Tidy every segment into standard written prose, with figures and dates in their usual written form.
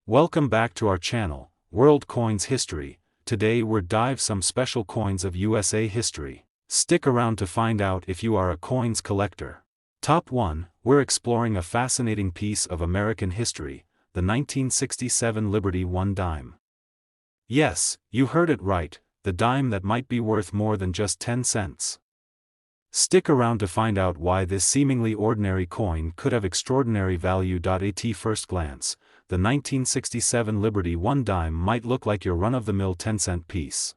Welcome back to our channel, World Coins History. Today we're dive some special coins of USA history. Stick around to find out if you are a coins collector. Top 1, we're exploring a fascinating piece of American history, the 1967 Liberty 1 dime. Yes, you heard it right, the dime that might be worth more than just 10 cents. Stick around to find out why this seemingly ordinary coin could have extraordinary value. At first glance, the 1967 Liberty 1 dime might look like your run-of-the-mill 10-cent piece.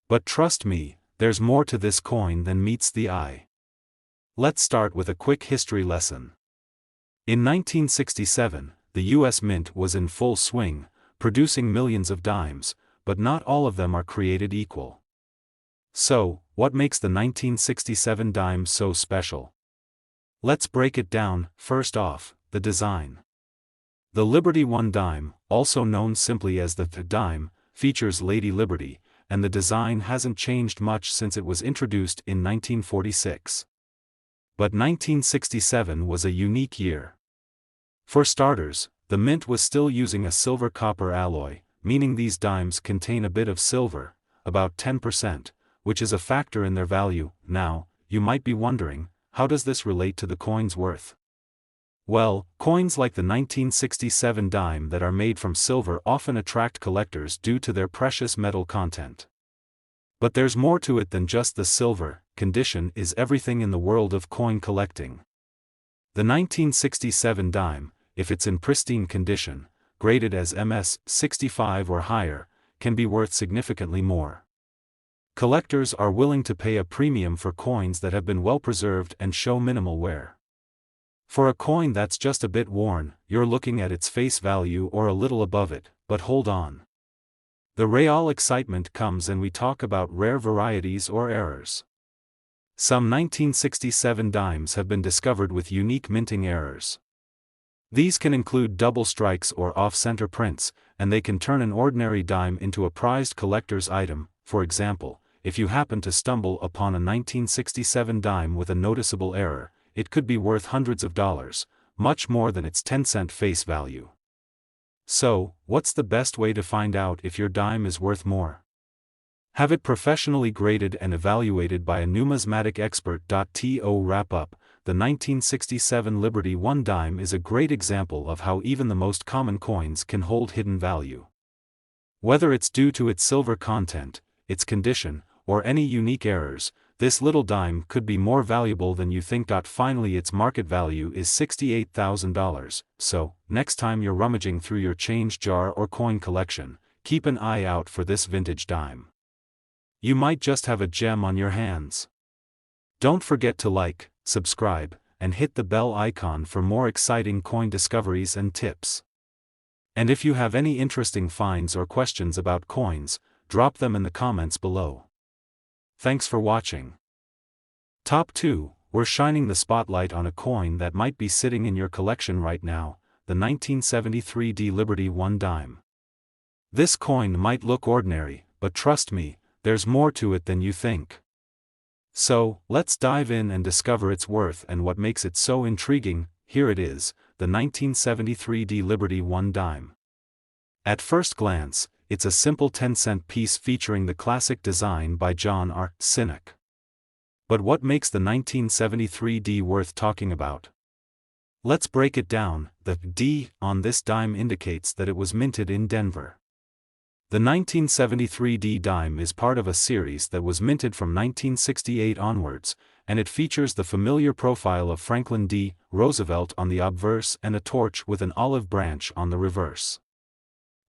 But trust me, there's more to this coin than meets the eye. Let's start with a quick history lesson. In 1967, the U.S. Mint was in full swing, producing millions of dimes, but not all of them are created equal. So, what makes the 1967 dime so special? Let's break it down. First off, the design. The Liberty 1 dime, also known simply as the dime, features Lady Liberty, and the design hasn't changed much since it was introduced in 1946. But 1967 was a unique year. For starters, the Mint was still using a silver-copper alloy, meaning these dimes contain a bit of silver, about 10%, which is a factor in their value. Now, you might be wondering, how does this relate to the coin's worth? Well, coins like the 1967 dime that are made from silver often attract collectors due to their precious metal content. But there's more to it than just the silver. Condition is everything in the world of coin collecting. The 1967 dime, if it's in pristine condition, graded as MS 65 or higher, can be worth significantly more. Collectors are willing to pay a premium for coins that have been well preserved and show minimal wear. For a coin that's just a bit worn, you're looking at its face value or a little above it. But hold on. The real excitement comes and we talk about rare varieties or errors. Some 1967 dimes have been discovered with unique minting errors. These can include double strikes or off-center prints, and they can turn an ordinary dime into a prized collector's item. For example, if you happen to stumble upon a 1967 dime with a noticeable error, it could be worth hundreds of dollars, much more than its 10-cent face value. So, what's the best way to find out if your dime is worth more? Have it professionally graded and evaluated by a numismatic expert. To wrap up, the 1967 Liberty 1 dime is a great example of how even the most common coins can hold hidden value. Whether it's due to its silver content, its condition, or any unique errors, this little dime could be more valuable than you think. Finally, its market value is $68,000, so, next time you're rummaging through your change jar or coin collection, keep an eye out for this vintage dime. You might just have a gem on your hands. Don't forget to like, subscribe, and hit the bell icon for more exciting coin discoveries and tips. And if you have any interesting finds or questions about coins, drop them in the comments below. Thanks for watching. Top 2, we're shining the spotlight on a coin that might be sitting in your collection right now, the 1973 Liberty 1 dime. This coin might look ordinary, but trust me, there's more to it than you think. So, let's dive in and discover its worth and what makes it so intriguing. Here it is, the 1973 Liberty 1 dime. At first glance, it's a simple 10-cent piece featuring the classic design by John R. Sinek. But what makes the 1973 D worth talking about? Let's break it down. The D on this dime indicates that it was minted in Denver. The 1973 D dime is part of a series that was minted from 1968 onwards, and it features the familiar profile of Franklin D. Roosevelt on the obverse and a torch with an olive branch on the reverse.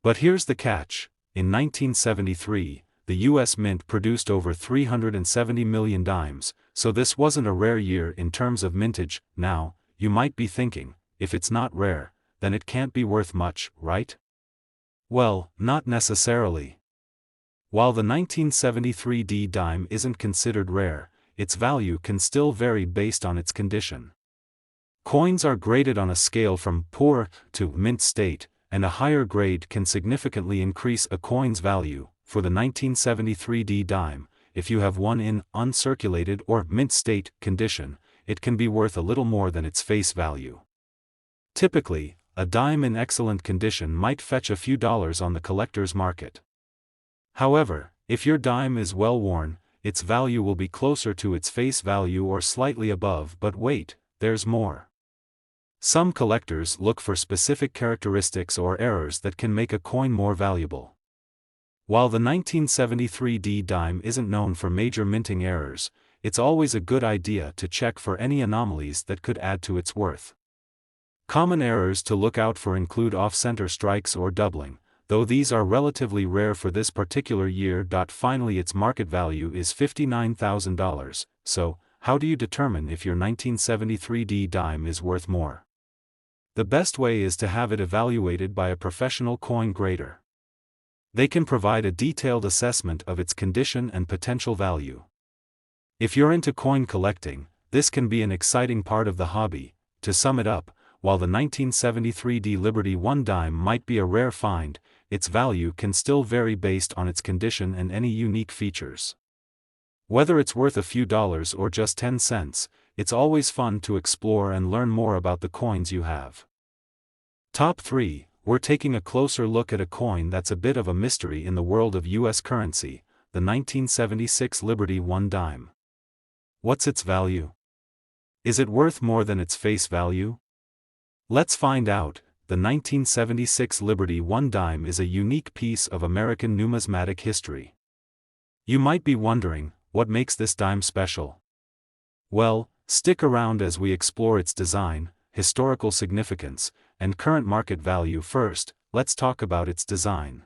But here's the catch. In 1973, the U.S. Mint produced over 370 million dimes, so this wasn't a rare year in terms of mintage. Now, you might be thinking, if it's not rare, then it can't be worth much, right? Well, not necessarily. While the 1973 D dime isn't considered rare, its value can still vary based on its condition. Coins are graded on a scale from poor to mint state, and a higher grade can significantly increase a coin's value. For the 1973 D dime, if you have one in uncirculated or mint state condition, it can be worth a little more than its face value. Typically, a dime in excellent condition might fetch a few dollars on the collector's market. However, if your dime is well worn, its value will be closer to its face value or slightly above. But wait, there's more. Some collectors look for specific characteristics or errors that can make a coin more valuable. While the 1973D dime isn't known for major minting errors, it's always a good idea to check for any anomalies that could add to its worth. Common errors to look out for include off-center strikes or doubling, though these are relatively rare for this particular year. Finally, its market value is $59,000, so, how do you determine if your 1973D dime is worth more? The best way is to have it evaluated by a professional coin grader. They can provide a detailed assessment of its condition and potential value. If you're into coin collecting, this can be an exciting part of the hobby. To sum it up, while the 1973D Liberty 1 dime might be a rare find, its value can still vary based on its condition and any unique features. Whether it's worth a few dollars or just 10 cents, it's always fun to explore and learn more about the coins you have. Top 3, we're taking a closer look at a coin that's a bit of a mystery in the world of US currency, the 1976 Liberty 1 dime. What's its value? Is it worth more than its face value? Let's find out. The 1976 Liberty 1 dime is a unique piece of American numismatic history. You might be wondering, what makes this dime special? Well, stick around as we explore its design, historical significance, and current market value. First, let's talk about its design.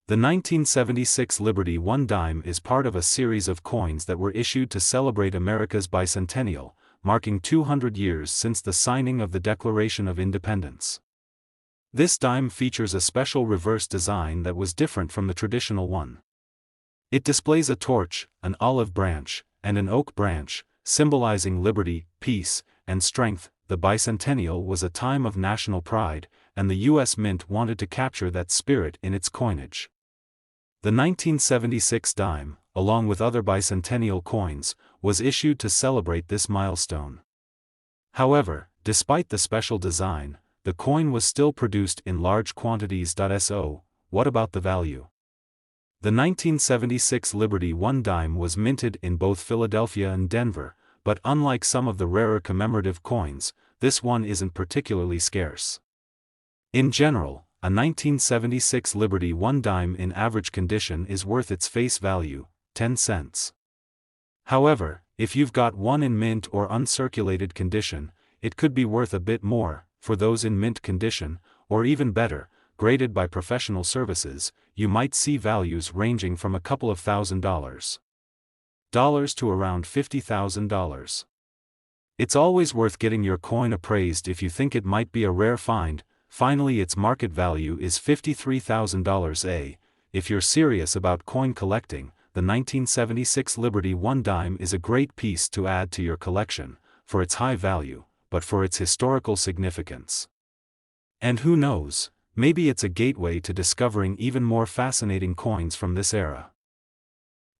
The 1976 Liberty 1 dime is part of a series of coins that were issued to celebrate America's Bicentennial, marking 200 years since the signing of the Declaration of Independence. This dime features a special reverse design that was different from the traditional one. It displays a torch, an olive branch, and an oak branch, symbolizing liberty, peace, and strength. The Bicentennial was a time of national pride, and the U.S. Mint wanted to capture that spirit in its coinage. The 1976 dime, along with other bicentennial coins, was issued to celebrate this milestone. However, despite the special design, the coin was still produced in large quantities. So, what about the value? The 1976 Liberty 1 dime was minted in both Philadelphia and Denver, but unlike some of the rarer commemorative coins, this one isn't particularly scarce. In general, a 1976 Liberty 1 dime in average condition is worth its face value, 10 cents. However, if you've got one in mint or uncirculated condition, it could be worth a bit more. For those in mint condition, or even better, graded by professional services, you might see values ranging from a couple of $1,000s to around $50,000. It's always worth getting your coin appraised if you think it might be a rare find. Finally, its market value is $53,000. If you're serious about coin collecting, the 1976 Liberty 1 dime is a great piece to add to your collection, for its high value, but for its historical significance. And who knows, maybe it's a gateway to discovering even more fascinating coins from this era.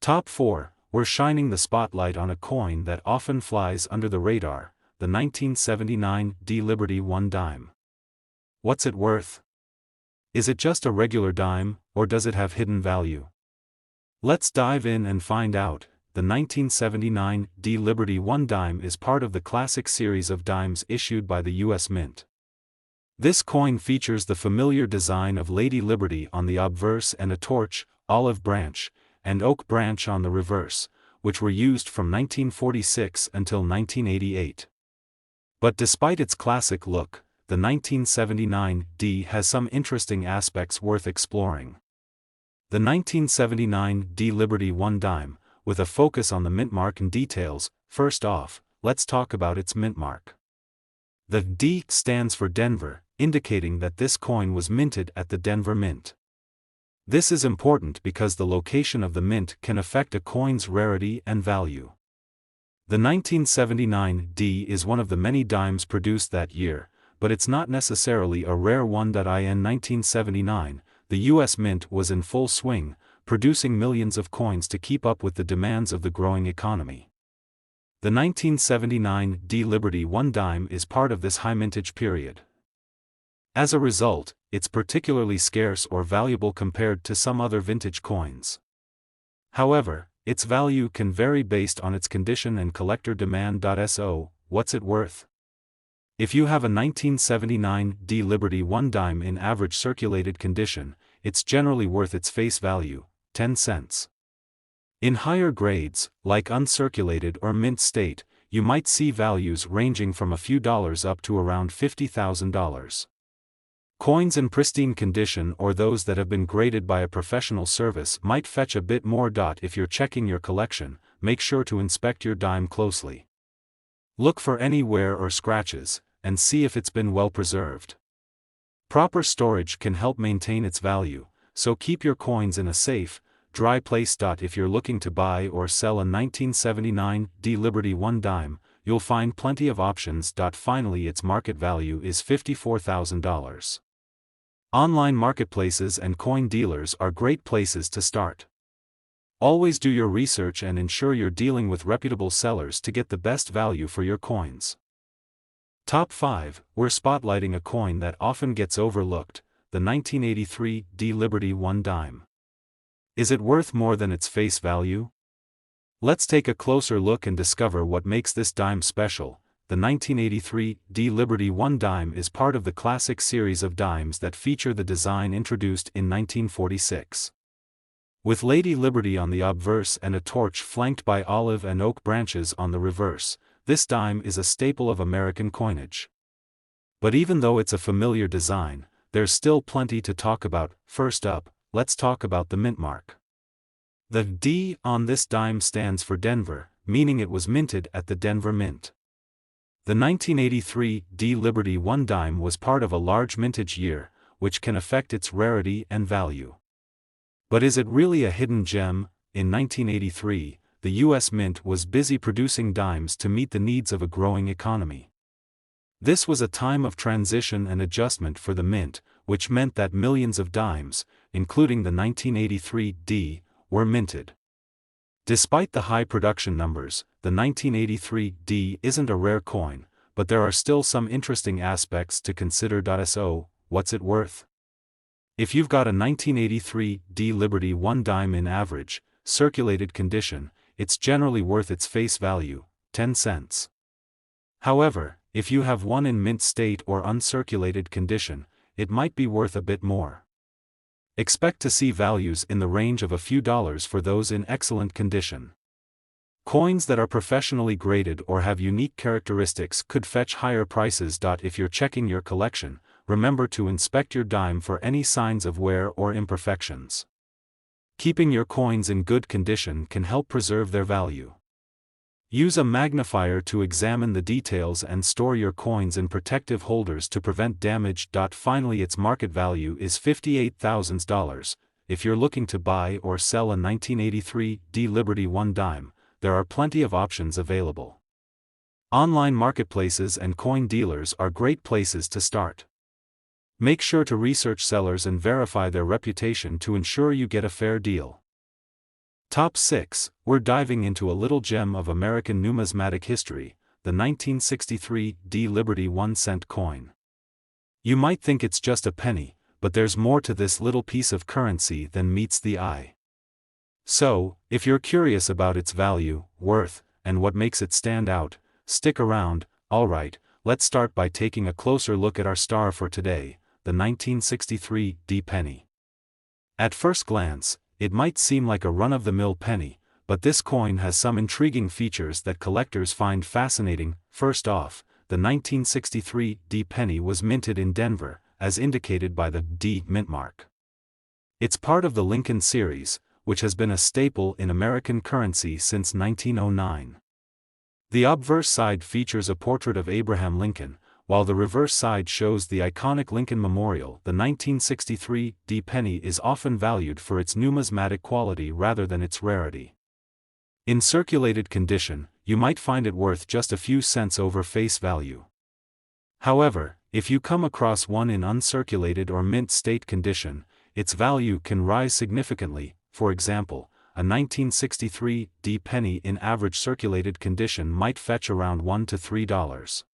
Top 4, we're shining the spotlight on a coin that often flies under the radar, the 1979D Liberty 1 dime. What's it worth? Is it just a regular dime, or does it have hidden value? Let's dive in and find out. The 1979D Liberty 1 dime is part of the classic series of dimes issued by the U.S. Mint. This coin features the familiar design of Lady Liberty on the obverse and a torch, olive branch, and oak branch on the reverse, which were used from 1946 until 1988. But despite its classic look, the 1979D has some interesting aspects worth exploring. The 1979D Liberty 1 dime, with a focus on the mint mark and details. First off, let's talk about its mint mark. The D stands for Denver, indicating that this coin was minted at the Denver Mint. This is important because the location of the mint can affect a coin's rarity and value. The 1979D is one of the many dimes produced that year, but it's not necessarily a rare one. In 1979, the U.S. Mint was in full swing, producing millions of coins to keep up with the demands of the growing economy. The 1979D Liberty 1 dime is part of this high mintage period. As a result, it's particularly scarce or valuable compared to some other vintage coins. However, its value can vary based on its condition and collector demand. So, what's it worth? If you have a 1979 D Liberty 1 dime in average circulated condition, it's generally worth its face value, 10 cents. In higher grades, like uncirculated or mint state, you might see values ranging from a few dollars up to around $50,000. Coins in pristine condition or those that have been graded by a professional service might fetch a bit more. If you're checking your collection, make sure to inspect your dime closely. Look for any wear or scratches, and see if it's been well preserved. Proper storage can help maintain its value, so keep your coins in a safe, dry place. If you're looking to buy or sell a 1979 D Liberty 1 dime, you'll find plenty of options. Finally, its market value is $54,000. Online marketplaces and coin dealers are great places to start. Always do your research and ensure you're dealing with reputable sellers to get the best value for your coins. Top 5, we're spotlighting a coin that often gets overlooked, the 1983 D Liberty 1 dime. Is it worth more than its face value? Let's take a closer look and discover what makes this dime special. The 1983 D Liberty 1 dime is part of the classic series of dimes that feature the design introduced in 1946. With Lady Liberty on the obverse and a torch flanked by olive and oak branches on the reverse, this dime is a staple of American coinage. But even though it's a familiar design, there's still plenty to talk about. First up, let's talk about the mint mark. The D on this dime stands for Denver, meaning it was minted at the Denver Mint. The 1983 D Liberty 1 dime was part of a large mintage year, which can affect its rarity and value. But is it really a hidden gem? In 1983, the U.S. Mint was busy producing dimes to meet the needs of a growing economy. This was a time of transition and adjustment for the mint, which meant that millions of dimes, including the 1983 D, were minted. Despite the high production numbers, the 1983 D isn't a rare coin, but there are still some interesting aspects to consider. So, what's it worth? If you've got a 1983 D Liberty 1 dime in average, circulated condition, it's generally worth its face value, 10 cents. However, if you have one in mint state or uncirculated condition, it might be worth a bit more. Expect to see values in the range of a few dollars for those in excellent condition. Coins that are professionally graded or have unique characteristics could fetch higher prices. If you're checking your collection, remember to inspect your dime for any signs of wear or imperfections. Keeping your coins in good condition can help preserve their value. Use a magnifier to examine the details and store your coins in protective holders to prevent damage. Finally, its market value is $58,000. If you're looking to buy or sell a 1983 D Liberty 1 dime, there are plenty of options available. Online marketplaces and coin dealers are great places to start. Make sure to research sellers and verify their reputation to ensure you get a fair deal. Top 6, we're diving into a little gem of American numismatic history, the 1963 D Liberty 1 cent coin. You might think it's just a penny, but there's more to this little piece of currency than meets the eye. So, if you're curious about its value, worth, and what makes it stand out, stick around. Alright, let's start by taking a closer look at our star for today, the 1963 D penny. At first glance, it might seem like a run-of-the-mill penny, but this coin has some intriguing features that collectors find fascinating. First off, the 1963 D penny was minted in Denver, as indicated by the D mint mark. It's part of the Lincoln series, which has been a staple in American currency since 1909. The obverse side features a portrait of Abraham Lincoln, while the reverse side shows the iconic Lincoln Memorial. The 1963 D penny is often valued for its numismatic quality rather than its rarity. In circulated condition, you might find it worth just a few cents over face value. However, if you come across one in uncirculated or mint state condition, its value can rise significantly. For example, a 1963 D penny in average circulated condition might fetch around $1 to $3.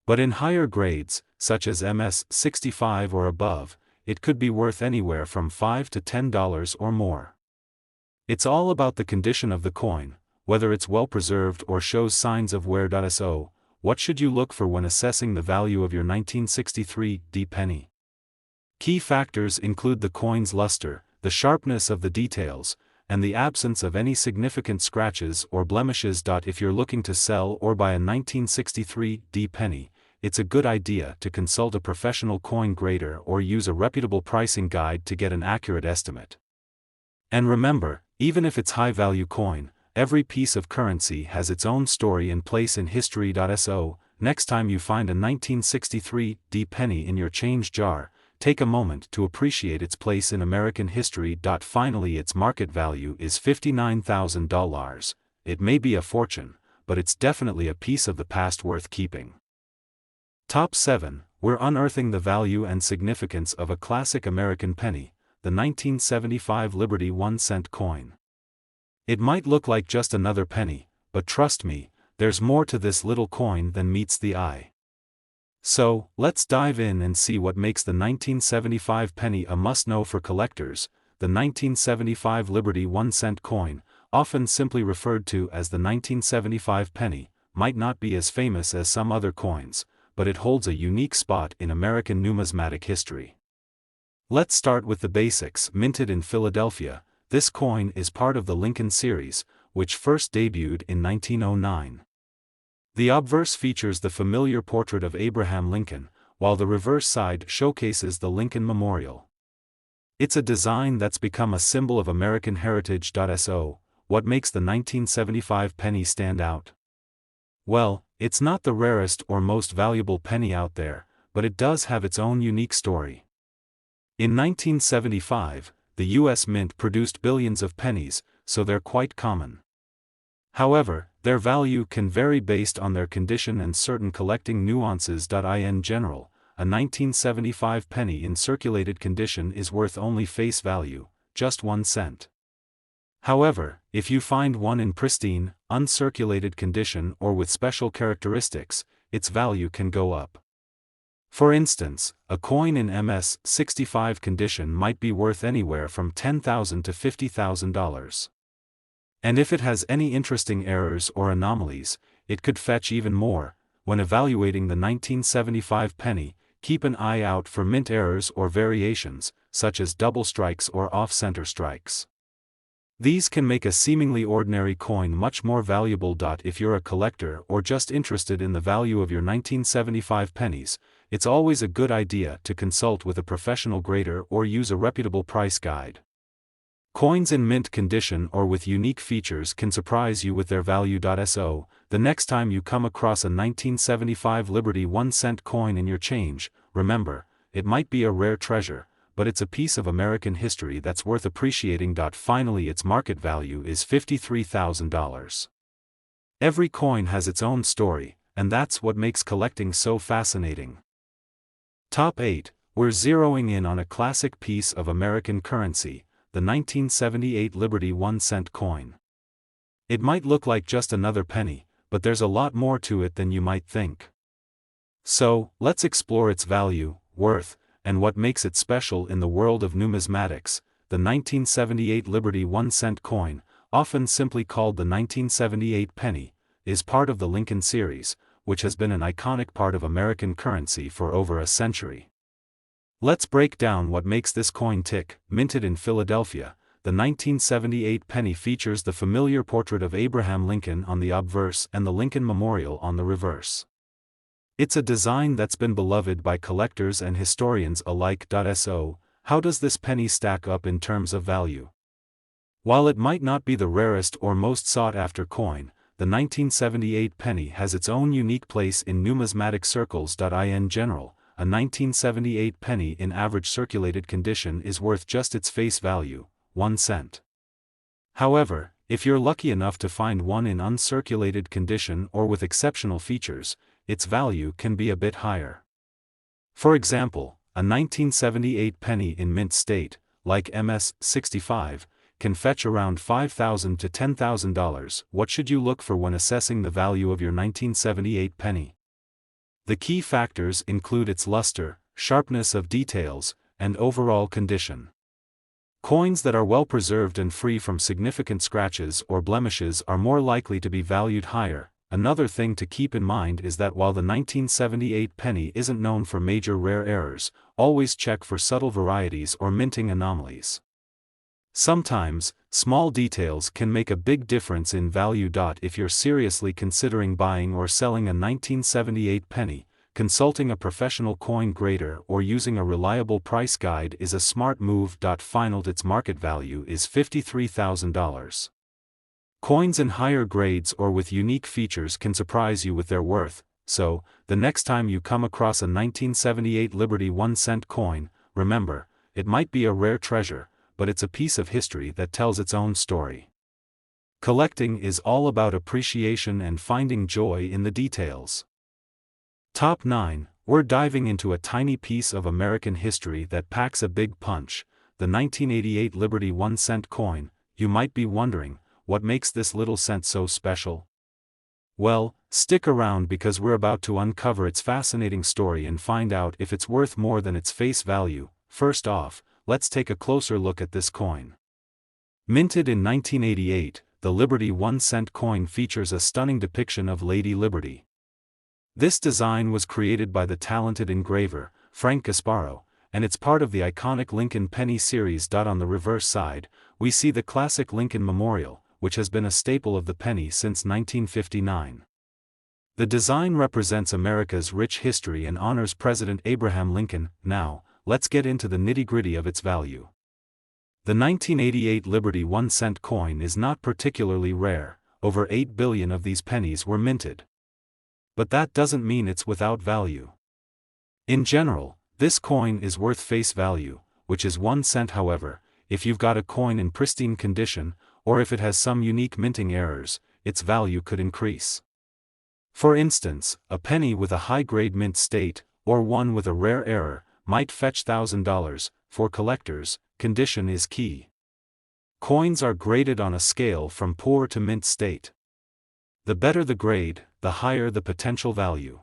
But in higher grades, such as MS-65 or above, it could be worth anywhere from $5 to $10 or more. It's all about the condition of the coin, whether it's well preserved or shows signs of wear. So, what should you look for when assessing the value of your 1963 D penny? Key factors include the coin's luster, the sharpness of the details, and the absence of any significant scratches or blemishes. If you're looking to sell or buy a 1963 D penny, it's a good idea to consult a professional coin grader or use a reputable pricing guide to get an accurate estimate. And remember, even if it's high-value coin, every piece of currency has its own story and place in history. So, next time you find a 1963 D penny in your change jar, take a moment to appreciate its place in American history. Finally, its market value is $59,000. It may be a fortune, but it's definitely a piece of the past worth keeping. Top 7. We're unearthing the value and significance of a classic American penny, the 1975 Liberty 1-cent coin. It might look like just another penny, but trust me, there's more to this little coin than meets the eye. So, let's dive in and see what makes the 1975 penny a must-know for collectors. The 1975 Liberty 1-cent coin, often simply referred to as the 1975 penny, might not be as famous as some other coins, but it holds a unique spot in American numismatic history. Let's start with the basics. Minted in Philadelphia, this coin is part of the Lincoln series, which first debuted in 1909. The obverse features the familiar portrait of Abraham Lincoln, while the reverse side showcases the Lincoln Memorial. It's a design that's become a symbol of American heritage. So, what makes the 1975 penny stand out? Well, it's not the rarest or most valuable penny out there, but it does have its own unique story. In 1975, the U.S. Mint produced billions of pennies, so they're quite common. However, their value can vary based on their condition and certain collecting nuances. In general, a 1975 penny in circulated condition is worth only face value, just 1 cent. However, if you find one in pristine, uncirculated condition or with special characteristics, its value can go up. For instance, a coin in MS-65 condition might be worth anywhere from $10,000 to $50,000. And if it has any interesting errors or anomalies, it could fetch even more. When evaluating the 1975 penny, keep an eye out for mint errors or variations, such as double strikes or off-center strikes. These can make a seemingly ordinary coin much more valuable. If you're a collector or just interested in the value of your 1975 pennies, it's always a good idea to consult with a professional grader or use a reputable price guide. Coins in mint condition or with unique features can surprise you with their value. So, the next time you come across a 1975 Liberty 1-cent coin in your change, remember, it might be a rare treasure, but it's a piece of American history that's worth appreciating. Finally, its market value is $53,000. Every coin has its own story, and that's what makes collecting so fascinating. Top 8. We're zeroing in on a classic piece of American currency, the 1978 Liberty 1-cent coin. It might look like just another penny, but there's a lot more to it than you might think. So, let's explore its value, worth, and what makes it special in the world of numismatics. The 1978 Liberty 1-cent coin, often simply called the 1978 penny, is part of the Lincoln series, which has been an iconic part of American currency for over a century. Let's break down what makes this coin tick. Minted in Philadelphia, the 1978 penny features the familiar portrait of Abraham Lincoln on the obverse and the Lincoln Memorial on the reverse. It's a design that's been beloved by collectors and historians alike. So, how does this penny stack up in terms of value? While it might not be the rarest or most sought-after coin, the 1978 penny has its own unique place in numismatic circles. In general, a 1978 penny in average circulated condition is worth just its face value, 1 cent. However, if you're lucky enough to find one in uncirculated condition or with exceptional features, its value can be a bit higher. For example, a 1978 penny in mint state, like MS-65, can fetch around $5,000 to $10,000. What should you look for when assessing the value of your 1978 penny? The key factors include its luster, sharpness of details, and overall condition. Coins that are well preserved and free from significant scratches or blemishes are more likely to be valued higher. Another thing to keep in mind is that while the 1978 penny isn't known for major rare errors, always check for subtle varieties or minting anomalies. Sometimes, small details can make a big difference in value. If you're seriously considering buying or selling a 1978 penny, consulting a professional coin grader or using a reliable price guide is a smart move. Final, its market value is $53,000. Coins in higher grades or with unique features can surprise you with their worth, so, the next time you come across a 1978 Liberty 1-cent coin, remember, it might be a rare treasure, but it's a piece of history that tells its own story. Collecting is all about appreciation and finding joy in the details. Top 9, we're diving into a tiny piece of American history that packs a big punch, the 1988 Liberty 1-cent coin. You might be wondering, what makes this little cent so special? Well, stick around because we're about to uncover its fascinating story and find out if it's worth more than its face value. First off, let's take a closer look at this coin. Minted in 1988, the Liberty 1-cent coin features a stunning depiction of Lady Liberty. This design was created by the talented engraver, Frank Gasparo, and it's part of the iconic Lincoln penny series. On the reverse side, we see the classic Lincoln Memorial, which has been a staple of the penny since 1959. The design represents America's rich history and honors President Abraham Lincoln. Now, let's get into the nitty-gritty of its value. The 1988 Liberty 1-cent coin is not particularly rare, over 8 billion of these pennies were minted. But that doesn't mean it's without value. In general, this coin is worth face value, which is 1 cent. However, if you've got a coin in pristine condition, or if it has some unique minting errors, its value could increase. For instance, a penny with a high-grade mint state, or one with a rare error, might fetch $1,000. For collectors, condition is key. Coins are graded on a scale from poor to mint state. The better the grade, the higher the potential value.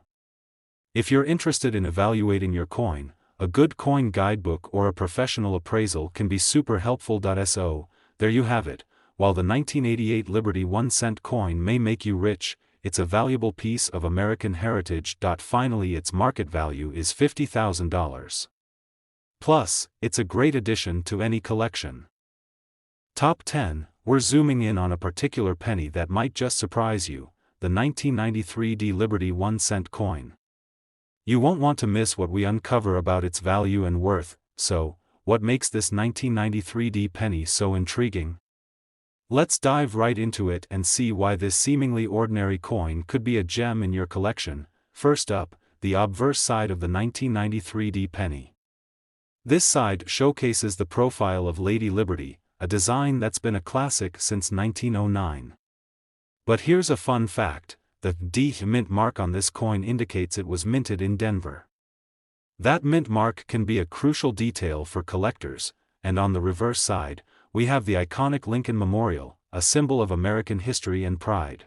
If you're interested in evaluating your coin, a good coin guidebook or a professional appraisal can be super helpful. So, there you have it. While the 1988 Liberty 1-cent coin may make you rich, it's a valuable piece of American heritage. Finally, its market value is $50,000. Plus, it's a great addition to any collection. Top 10, we're zooming in on a particular penny that might just surprise you, the 1993 Liberty 1-cent coin. You won't want to miss what we uncover about its value and worth. So, what makes this 1993 penny so intriguing? Let's dive right into it and see why this seemingly ordinary coin could be a gem in your collection. First up, the obverse side of the 1993 penny. This side showcases the profile of Lady Liberty, a design that's been a classic since 1909. But here's a fun fact, the D mint mark on this coin indicates it was minted in Denver. That mint mark can be a crucial detail for collectors, and on the reverse side, we have the iconic Lincoln Memorial, a symbol of American history and pride.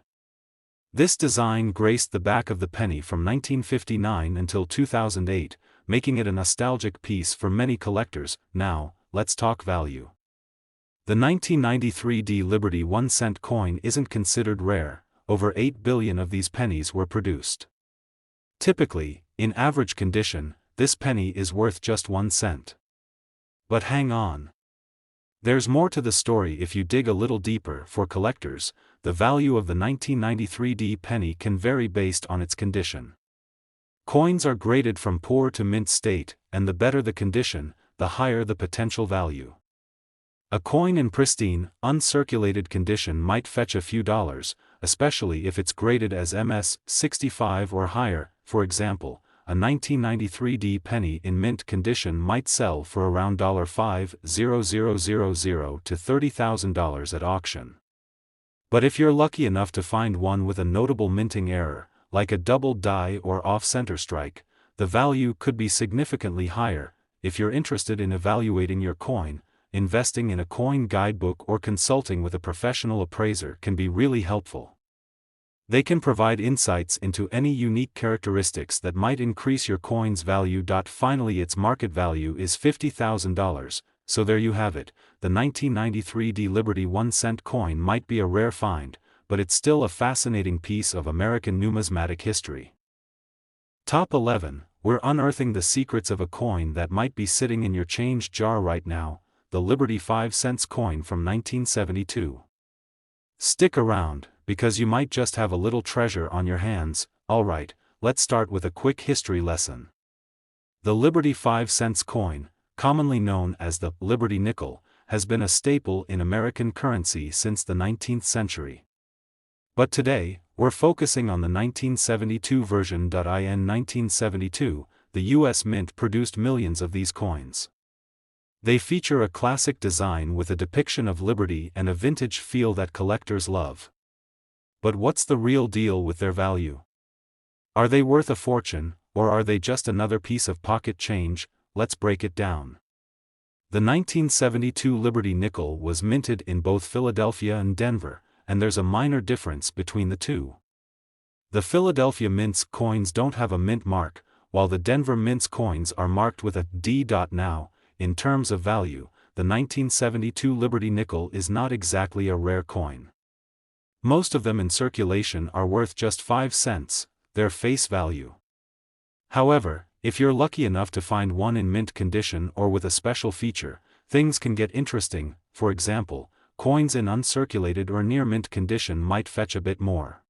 This design graced the back of the penny from 1959 until 2008, making it a nostalgic piece for many collectors. Now, let's talk value. The 1993 Liberty 1-cent coin isn't considered rare. Over 8 billion of these pennies were produced. Typically, in average condition, this penny is worth just 1 cent. But hang on. There's more to the story if you dig a little deeper. For collectors, the value of the 1993 penny can vary based on its condition. Coins are graded from poor to mint state, and the better the condition, the higher the potential value. A coin in pristine, uncirculated condition might fetch a few dollars, especially if it's graded as MS 65 or higher. For example, a 1993 penny in mint condition might sell for around $5,000 to $30,000 at auction. But if you're lucky enough to find one with a notable minting error, like a double die or off-center strike, the value could be significantly higher. If you're interested in evaluating your coin, investing in a coin guidebook or consulting with a professional appraiser can be really helpful. They can provide insights into any unique characteristics that might increase your coin's value. Finally, its market value is $50,000, so there you have it. The 1993 D Liberty 1-cent coin might be a rare find, but it's still a fascinating piece of American numismatic history. Top 11. We're unearthing the secrets of a coin that might be sitting in your change jar right now, the Liberty 5-cent coin from 1972. Stick around, because you might just have a little treasure on your hands. Alright, let's start with a quick history lesson. The Liberty 5-cent coin, commonly known as the Liberty nickel, has been a staple in American currency since the 19th century. But today, we're focusing on the 1972 version. In 1972, the U.S. Mint produced millions of these coins. They feature a classic design with a depiction of liberty and a vintage feel that collectors love. But what's the real deal with their value? Are they worth a fortune, or are they just another piece of pocket change? Let's break it down. The 1972 Liberty nickel was minted in both Philadelphia and Denver, and there's a minor difference between the two. The Philadelphia Mint's coins don't have a mint mark, while the Denver Mint's coins are marked with a D. Now, in terms of value, the 1972 Liberty nickel is not exactly a rare coin. Most of them in circulation are worth just 5 cents, their face value. However, if you're lucky enough to find one in mint condition or with a special feature, things can get interesting. For example, coins in uncirculated or near mint condition might fetch a bit more.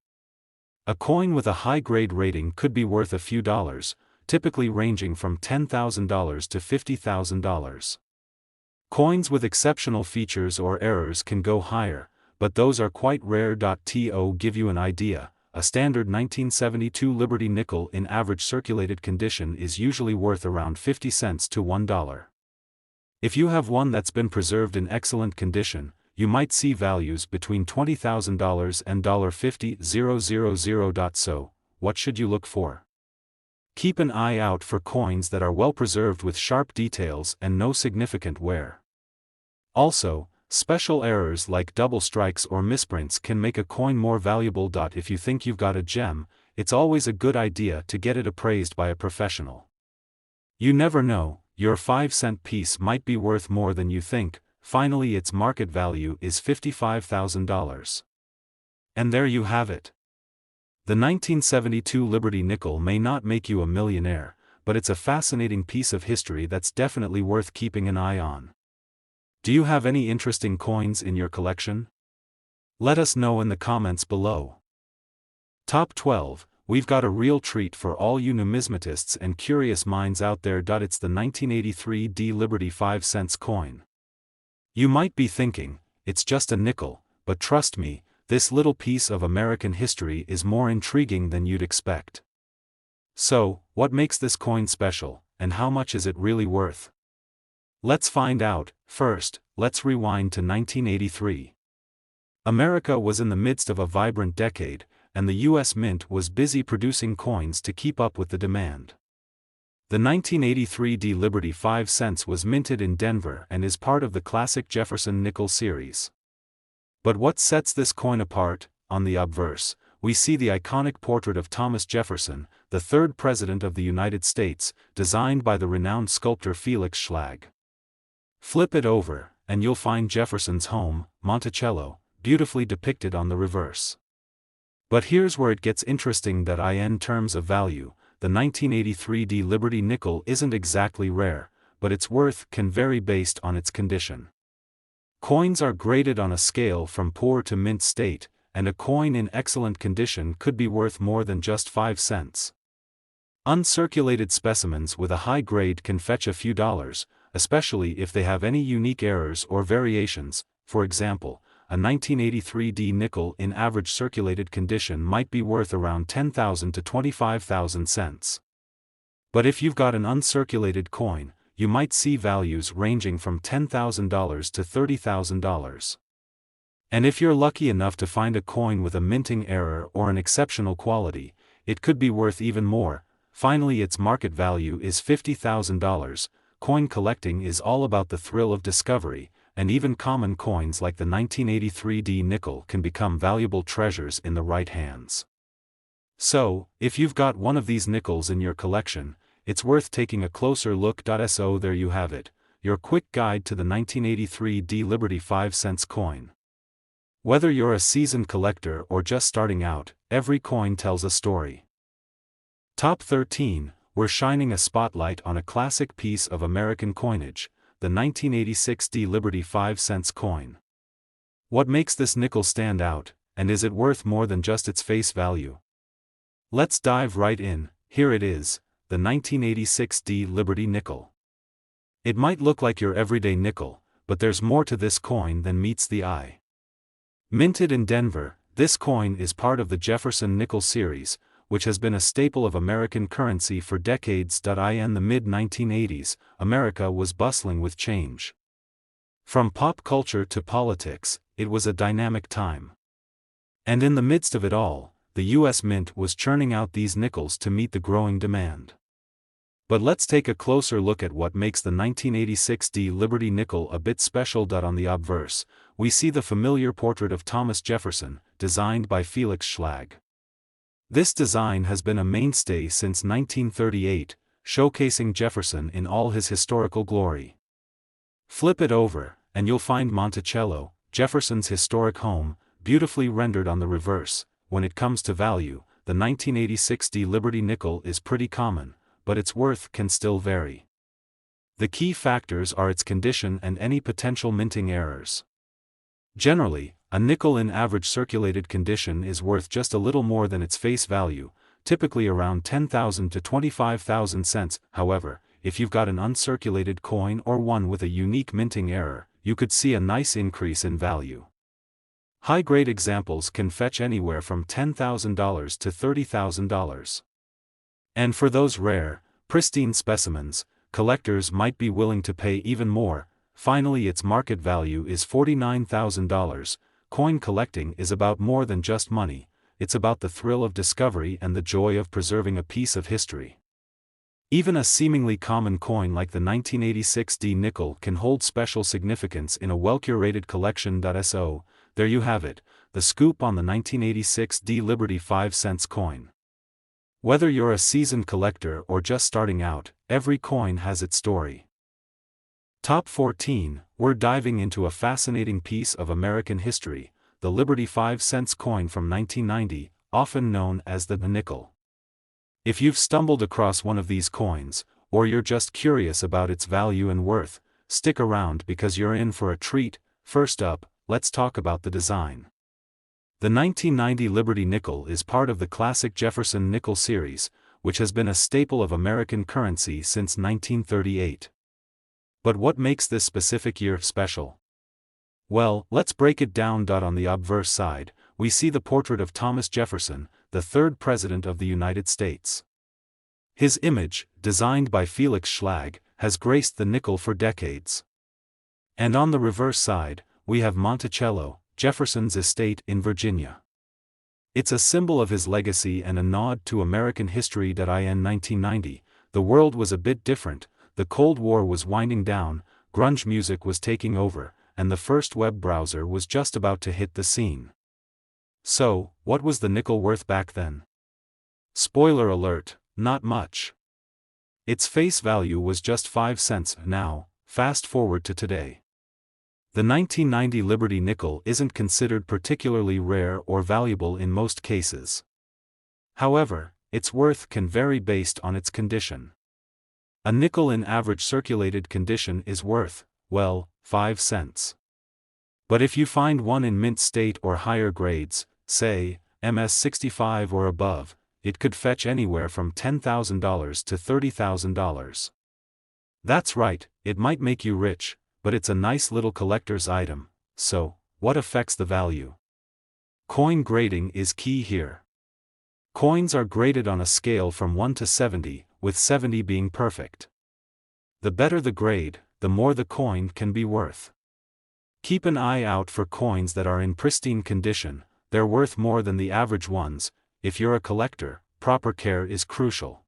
A coin with a high-grade rating could be worth a few dollars, typically ranging from $10,000 to $50,000. Coins with exceptional features or errors can go higher, but those are quite rare. To give you an idea, a standard 1972 Liberty nickel in average circulated condition is usually worth around 50 cents to $1. If you have one that's been preserved in excellent condition, you might see values between $20,000 and $50,000. So, what should you look for? Keep an eye out for coins that are well preserved with sharp details and no significant wear. Also, special errors like double strikes or misprints can make a coin more valuable. If you think you've got a gem, it's always a good idea to get it appraised by a professional. You never know, your 5-cent piece might be worth more than you think. Finally, its market value is $55,000. And there you have it. The 1972 Liberty nickel may not make you a millionaire, but it's a fascinating piece of history that's definitely worth keeping an eye on. Do you have any interesting coins in your collection? Let us know in the comments below. Top 12. We've got a real treat for all you numismatists and curious minds out there. It's the 1983 D Liberty 5-cent coin. You might be thinking, it's just a nickel, but trust me, this little piece of American history is more intriguing than you'd expect. So, what makes this coin special, and how much is it really worth? Let's find out. First, let's rewind to 1983. America was in the midst of a vibrant decade, and the U.S. Mint was busy producing coins to keep up with the demand. The 1983 D Liberty 5 cents was minted in Denver and is part of the classic Jefferson nickel series. But what sets this coin apart? On the obverse, we see the iconic portrait of Thomas Jefferson, the third President of the United States, designed by the renowned sculptor Felix Schlag. Flip it over, and you'll find Jefferson's home, Monticello, beautifully depicted on the reverse. But here's where it gets interesting. In terms of value, the 1983 D Liberty nickel isn't exactly rare, but its worth can vary based on its condition. Coins are graded on a scale from poor to mint state, and a coin in excellent condition could be worth more than just 5 cents. Uncirculated specimens with a high grade can fetch a few dollars, especially if they have any unique errors or variations. For example, a 1983 D nickel in average circulated condition might be worth around 10,000 to 25,000 cents. But if you've got an uncirculated coin, you might see values ranging from $10,000 to $30,000. And if you're lucky enough to find a coin with a minting error or an exceptional quality, it could be worth even more. Finally, its market value is $50,000. Coin collecting is all about the thrill of discovery, and even common coins like the 1983 D nickel can become valuable treasures in the right hands. So, if you've got one of these nickels in your collection, it's worth taking a closer look. So there you have it, your quick guide to the 1983 D Liberty 5-cent coin. Whether you're a seasoned collector or just starting out, every coin tells a story. Top 13, we're shining a spotlight on a classic piece of American coinage, the 1986 D Liberty 5-cent coin. What makes this nickel stand out, and is it worth more than just its face value? Let's dive right in. Here it is, the 1986 D Liberty nickel. It might look like your everyday nickel, but there's more to this coin than meets the eye. Minted in Denver, this coin is part of the Jefferson nickel series, which has been a staple of American currency for decades. In the mid-1980s, America was bustling with change. From pop culture to politics, it was a dynamic time. And in the midst of it all, the U.S. Mint was churning out these nickels to meet the growing demand. But let's take a closer look at what makes the 1986 D Liberty nickel a bit special. On the obverse, we see the familiar portrait of Thomas Jefferson, designed by Felix Schlag. This design has been a mainstay since 1938, showcasing Jefferson in all his historical glory. Flip it over, and you'll find Monticello, Jefferson's historic home, beautifully rendered on the reverse. When it comes to value, the 1986 D Liberty nickel is pretty common, but its worth can still vary. The key factors are its condition and any potential minting errors. Generally, a nickel in average circulated condition is worth just a little more than its face value, typically around 10,000 to 25,000 cents. However, if you've got an uncirculated coin or one with a unique minting error, you could see a nice increase in value. High-grade examples can fetch anywhere from $10,000 to $30,000. And for those rare, pristine specimens, collectors might be willing to pay even more. Finally, its market value is $49,000. Coin collecting is about more than just money, it's about the thrill of discovery and the joy of preserving a piece of history. Even a seemingly common coin like the 1986 D nickel can hold special significance in a well-curated collection. So, there you have it, the scoop on the 1986 D Liberty 5-cent coin. Whether you're a seasoned collector or just starting out, every coin has its story. Top 14, we're diving into a fascinating piece of American history, the Liberty 5-cent coin from 1990, often known as the nickel. If you've stumbled across one of these coins, or you're just curious about its value and worth, stick around because you're in for a treat. First up, let's talk about the design. The 1990 Liberty nickel is part of the classic Jefferson nickel series, which has been a staple of American currency since 1938. But what makes this specific year special? Well, let's break it down. On the obverse side, we see the portrait of Thomas Jefferson, the third President of the United States. His image, designed by Felix Schlag, has graced the nickel for decades. And on the reverse side, we have Monticello, Jefferson's estate in Virginia. It's a symbol of his legacy and a nod to American history. In 1990, the world was a bit different, the Cold War was winding down, grunge music was taking over, and the first web browser was just about to hit the scene. So, what was the nickel worth back then? Spoiler alert, not much. Its face value was just 5 cents. Now, fast forward to today. The 1990 Liberty nickel isn't considered particularly rare or valuable in most cases. However, its worth can vary based on its condition. A nickel in average circulated condition is worth, well, 5 cents. But if you find one in mint state or higher grades, say, MS65 or above, it could fetch anywhere from $10,000 to $30,000. That's right, it might make you rich, but it's a nice little collector's item. So, what affects the value? Coin grading is key here. Coins are graded on a scale from 1 to 70, with 70 being perfect. The better the grade, the more the coin can be worth. Keep an eye out for coins that are in pristine condition, they're worth more than the average ones. If you're a collector, proper care is crucial.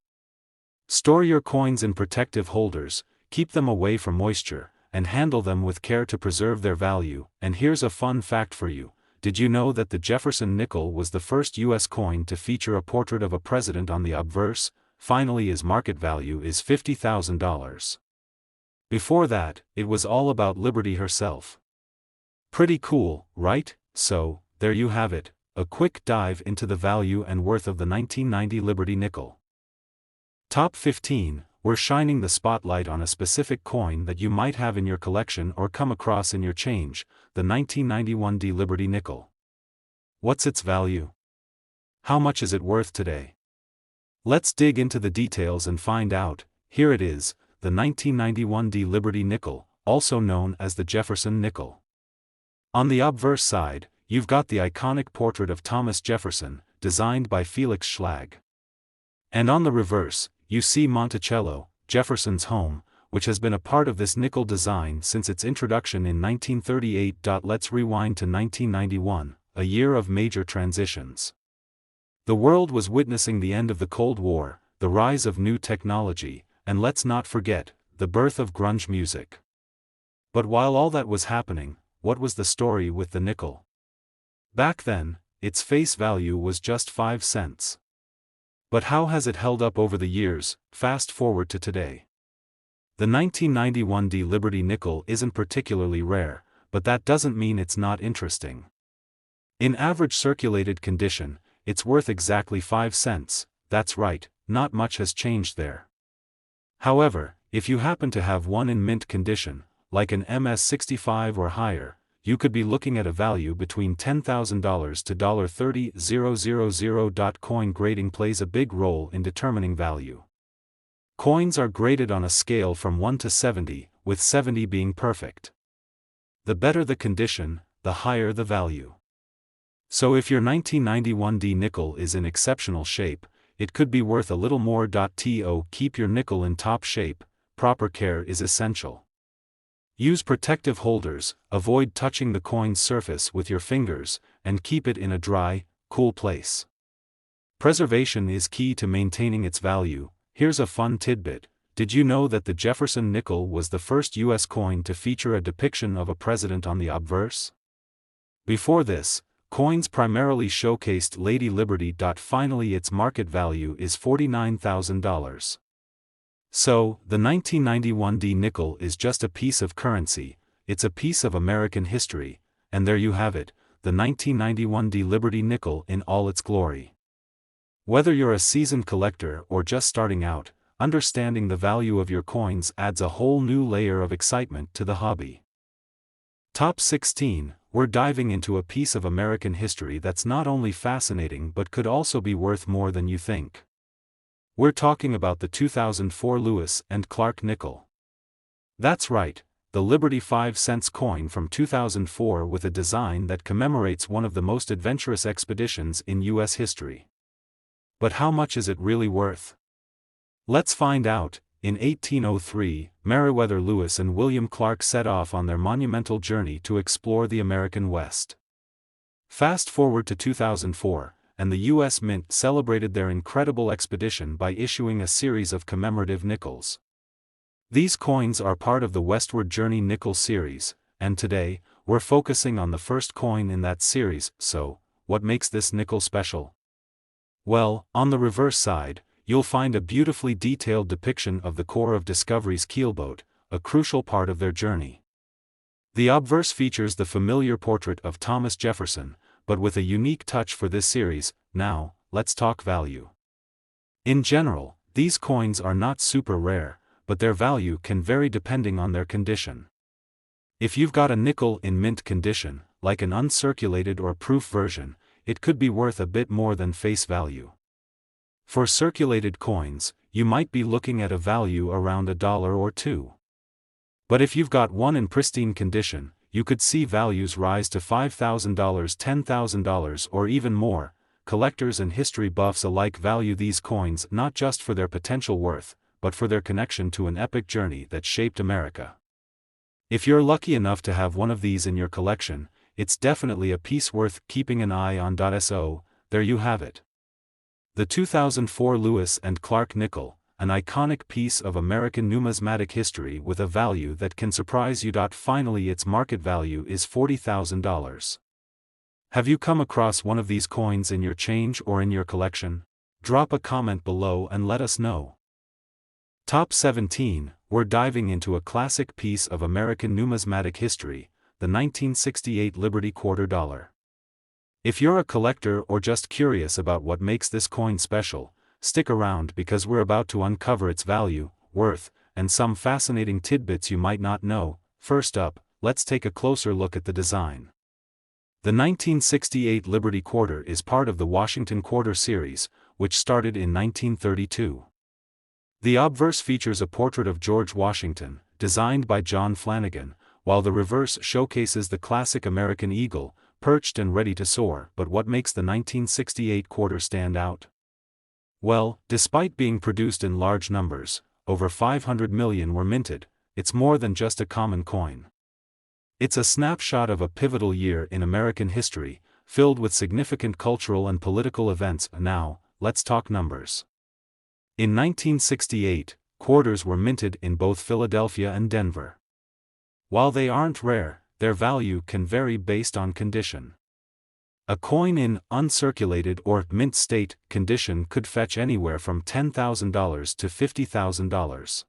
Store your coins in protective holders, keep them away from moisture, and handle them with care to preserve their value. And here's a fun fact for you, did you know that the Jefferson nickel was the first U.S. coin to feature a portrait of a president on the obverse? Finally, its market value is $50,000. Before that, it was all about Liberty herself. Pretty cool, right? So, there you have it, a quick dive into the value and worth of the 1990 Liberty nickel. Top 15, we're shining the spotlight on a specific coin that you might have in your collection or come across in your change, the 1991 Liberty nickel. What's its value? How much is it worth today? Let's dig into the details and find out. Here it is, the 1991 Liberty nickel, also known as the Jefferson nickel. On the obverse side, you've got the iconic portrait of Thomas Jefferson, designed by Felix Schlag. And on the reverse, you see Monticello, Jefferson's home, which has been a part of this nickel design since its introduction in 1938. Let's rewind to 1991, a year of major transitions. The world was witnessing the end of the Cold War, the rise of new technology, and let's not forget, the birth of grunge music. But while all that was happening, what was the story with the nickel? Back then, its face value was just 5 cents. But how has it held up over the years? Fast forward to today. The 1991 Liberty nickel isn't particularly rare, but that doesn't mean it's not interesting. In average circulated condition, it's worth exactly 5 cents, that's right, not much has changed there. However, if you happen to have one in mint condition, like an MS-65 or higher, you could be looking at a value between $10,000 to $30,000. Coin grading plays a big role in determining value. Coins are graded on a scale from 1 to 70, with 70 being perfect. The better the condition, the higher the value. So if your 1991 nickel is in exceptional shape, it could be worth a little more. Keep your nickel in top shape, proper care is essential. Use protective holders, avoid touching the coin's surface with your fingers, and keep it in a dry, cool place. Preservation is key to maintaining its value. Here's a fun tidbit. Did you know that the Jefferson nickel was the first U.S. coin to feature a depiction of a president on the obverse? Before this, coins primarily showcased Lady Liberty. Finally, its market value is $49,000. So, the 1991 nickel is just a piece of currency, it's a piece of American history, and there you have it, the 1991 Liberty nickel in all its glory. Whether you're a seasoned collector or just starting out, understanding the value of your coins adds a whole new layer of excitement to the hobby. Top 16, we're diving into a piece of American history that's not only fascinating but could also be worth more than you think. We're talking about the 2004 Lewis and Clark nickel. That's right, the Liberty 5 cents coin from 2004 with a design that commemorates one of the most adventurous expeditions in U.S. history. But how much is it really worth? Let's find out. In 1803, Meriwether Lewis and William Clark set off on their monumental journey to explore the American West. Fast forward to 2004, and the U.S. Mint celebrated their incredible expedition by issuing a series of commemorative nickels. These coins are part of the Westward Journey nickel series, and today, we're focusing on the first coin in that series. So, what makes this nickel special? Well, on the reverse side, you'll find a beautifully detailed depiction of the core of Discovery's keelboat, a crucial part of their journey. The obverse features the familiar portrait of Thomas Jefferson, but with a unique touch for this series. Now, let's talk value. In general, these coins are not super rare, but their value can vary depending on their condition. If you've got a nickel in mint condition, like an uncirculated or proof version, it could be worth a bit more than face value. For circulated coins, you might be looking at a value around $1 or $2. But if you've got one in pristine condition, you could see values rise to $5,000, $10,000, or even more. Collectors and history buffs alike value these coins not just for their potential worth, but for their connection to an epic journey that shaped America. If you're lucky enough to have one of these in your collection, it's definitely a piece worth keeping an eye on. So, there you have it. The 2004 Lewis and Clark nickel, an iconic piece of American numismatic history with a value that can surprise you. Finally, its market value is $40,000. Have you come across one of these coins in your change or in your collection? Drop a comment below and let us know. Top 17, we're diving into a classic piece of American numismatic history, the 1968 Liberty Quarter Dollar. If you're a collector or just curious about what makes this coin special, stick around because we're about to uncover its value, worth, and some fascinating tidbits you might not know. First up, let's take a closer look at the design. The 1968 Liberty Quarter is part of the Washington Quarter series, which started in 1932. The obverse features a portrait of George Washington, designed by John Flanagan, while the reverse showcases the classic American eagle, perched and ready to soar. But what makes the 1968 quarter stand out? Well, despite being produced in large numbers, over 500 million were minted. It's more than just a common coin. It's a snapshot of a pivotal year in American history, filled with significant cultural and political events. Now, let's talk numbers. In 1968, quarters were minted in both Philadelphia and Denver. While they aren't rare, their value can vary based on condition. A coin in uncirculated or mint state condition could fetch anywhere from $10,000 to $50,000.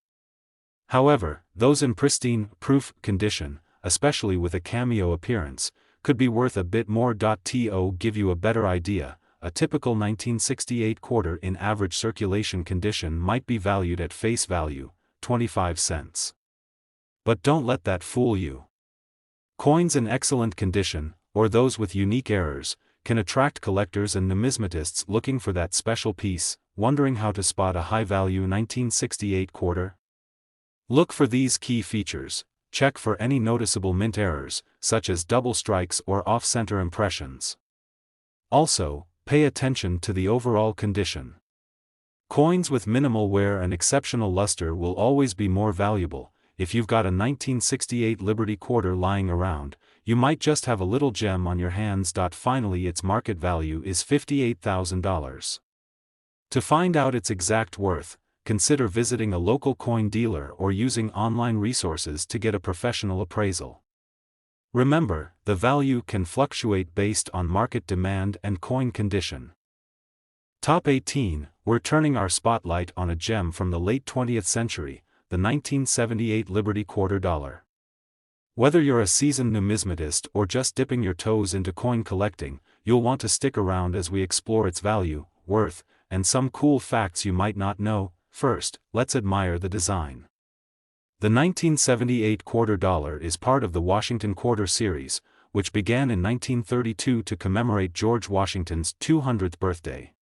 However, those in pristine, proof condition, especially with a cameo appearance, could be worth a bit more. To give you a better idea, a typical 1968 quarter in average circulation condition might be valued at face value, 25 cents. But don't let that fool you. Coins in excellent condition, or those with unique errors, can attract collectors and numismatists looking for that special piece. Wondering how to spot a high-value 1968 quarter? Look for these key features. Check for any noticeable mint errors, such as double strikes or off-center impressions. Also, pay attention to the overall condition. Coins with minimal wear and exceptional luster will always be more valuable. If you've got a 1968 Liberty Quarter lying around, you might just have a little gem on your hands. Finally, its market value is $58,000. To find out its exact worth, consider visiting a local coin dealer or using online resources to get a professional appraisal. Remember, the value can fluctuate based on market demand and coin condition. Top 18, we're turning our spotlight on a gem from the late 20th century, the 1978 Liberty Quarter Dollar. Whether you're a seasoned numismatist or just dipping your toes into coin collecting, you'll want to stick around as we explore its value, worth, and some cool facts you might not know. First, let's admire the design. The 1978 quarter dollar is part of the Washington Quarter series, which began in 1932 to commemorate George Washington's 200th birthday.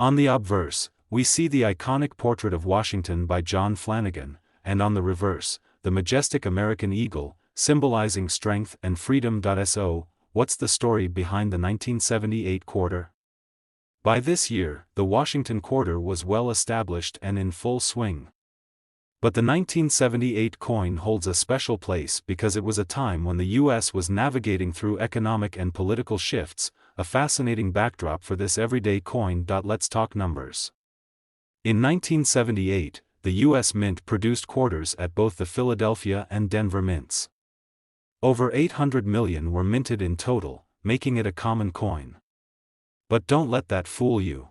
On the obverse, we see the iconic portrait of Washington by John Flanagan, and on the reverse, the majestic American eagle, symbolizing strength and freedom. So, what's the story behind the 1978 quarter? By this year, the Washington Quarter was well established and in full swing. But the 1978 coin holds a special place because it was a time when the U.S. was navigating through economic and political shifts, a fascinating backdrop for this everyday coin. Let's talk numbers. In 1978, the U.S. Mint produced quarters at both the Philadelphia and Denver mints. Over 800 million were minted in total, making it a common coin. But don't let that fool you.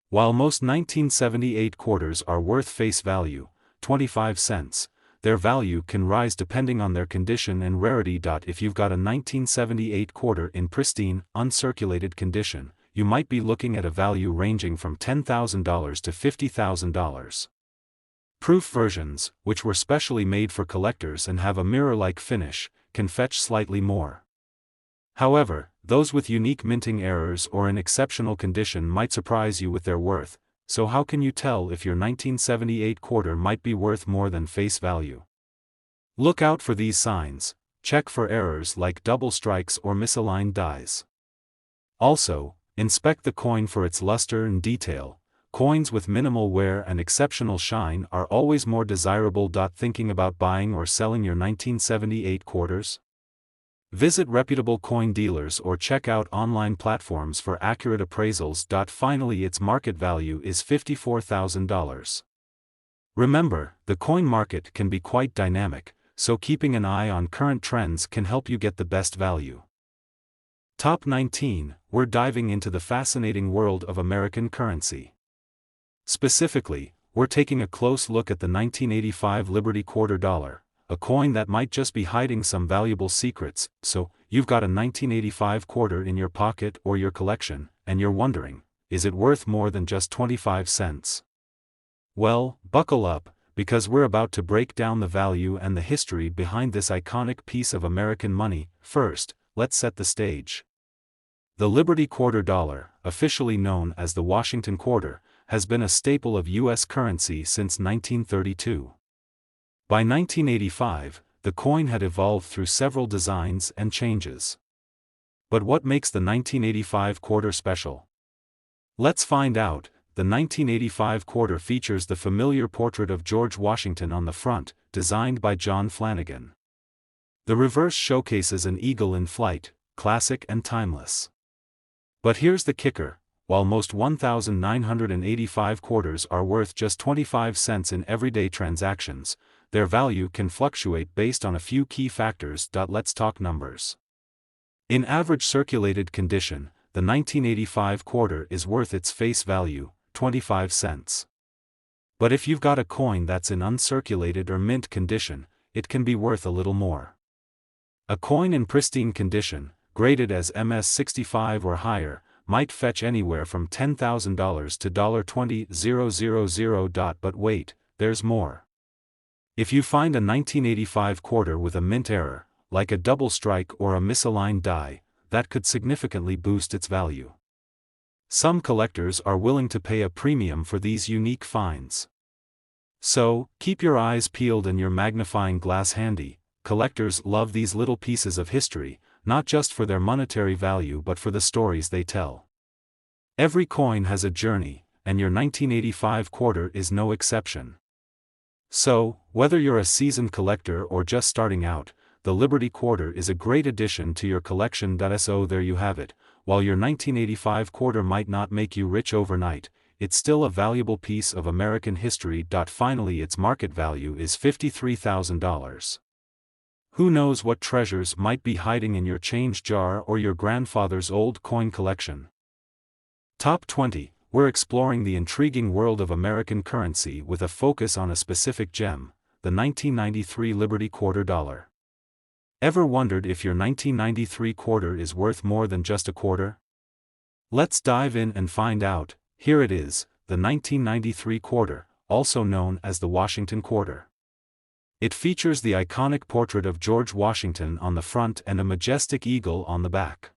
While most 1978 quarters are worth face value, 25 cents, their value can rise depending on their condition and rarity. If you've got a 1978 quarter in pristine, uncirculated condition, you might be looking at a value ranging from $10,000 to $50,000. Proof versions, which were specially made for collectors and have a mirror-like finish, can fetch slightly more. However, those with unique minting errors or in exceptional condition might surprise you with their worth. So how can you tell if your 1978 quarter might be worth more than face value? Look out for these signs. Check for errors like double strikes or misaligned dies. Also, inspect the coin for its luster and detail. Coins with minimal wear and exceptional shine are always more desirable. Thinking about buying or selling your 1978 quarters? Visit reputable coin dealers or check out online platforms for accurate appraisals. Finally, its market value is $54,000. Remember, the coin market can be quite dynamic, so keeping an eye on current trends can help you get the best value. Top 19, we're diving into the fascinating world of American currency. Specifically, we're taking a close look at the 1985 Liberty Quarter Dollar, a coin that might just be hiding some valuable secrets. So, you've got a 1985 quarter in your pocket or your collection, and you're wondering, is it worth more than just 25 cents? Well, buckle up, because we're about to break down the value and the history behind this iconic piece of American money. First, let's set the stage. The Liberty Quarter Dollar, officially known as the Washington Quarter, has been a staple of U.S. currency since 1932. By 1985, the coin had evolved through several designs and changes. But what makes the 1985 quarter special? Let's find out. The 1985 quarter features the familiar portrait of George Washington on the front, designed by John Flanagan. The reverse showcases an eagle in flight, classic and timeless. But here's the kicker: while most 1985 quarters are worth just 25 cents in everyday transactions, their value can fluctuate based on a few key factors. Let's talk numbers. In average circulated condition, the 1985 quarter is worth its face value, 25 cents. But if you've got a coin that's in uncirculated or mint condition, it can be worth a little more. A coin in pristine condition, graded as MS-65 or higher, might fetch anywhere from $10,000 to $20,000. But wait, there's more. If you find a 1985 quarter with a mint error, like a double strike or a misaligned die, that could significantly boost its value. Some collectors are willing to pay a premium for these unique finds. So, keep your eyes peeled and your magnifying glass handy. Collectors love these little pieces of history, not just for their monetary value but for the stories they tell. Every coin has a journey, and your 1985 quarter is no exception. So, whether you're a seasoned collector or just starting out, the Liberty Quarter is a great addition to your collection. So there you have it. While your 1985 quarter might not make you rich overnight, it's still a valuable piece of American history. Finally, its market value is $53,000. Who knows what treasures might be hiding in your change jar or your grandfather's old coin collection? Top 20, we're exploring the intriguing world of American currency with a focus on a specific gem, the 1993 Liberty Quarter Dollar. Ever wondered if your 1993 quarter is worth more than just a quarter? Let's dive in and find out. Here it is, the 1993 quarter, also known as the Washington Quarter. It features the iconic portrait of George Washington on the front and a majestic eagle on the back.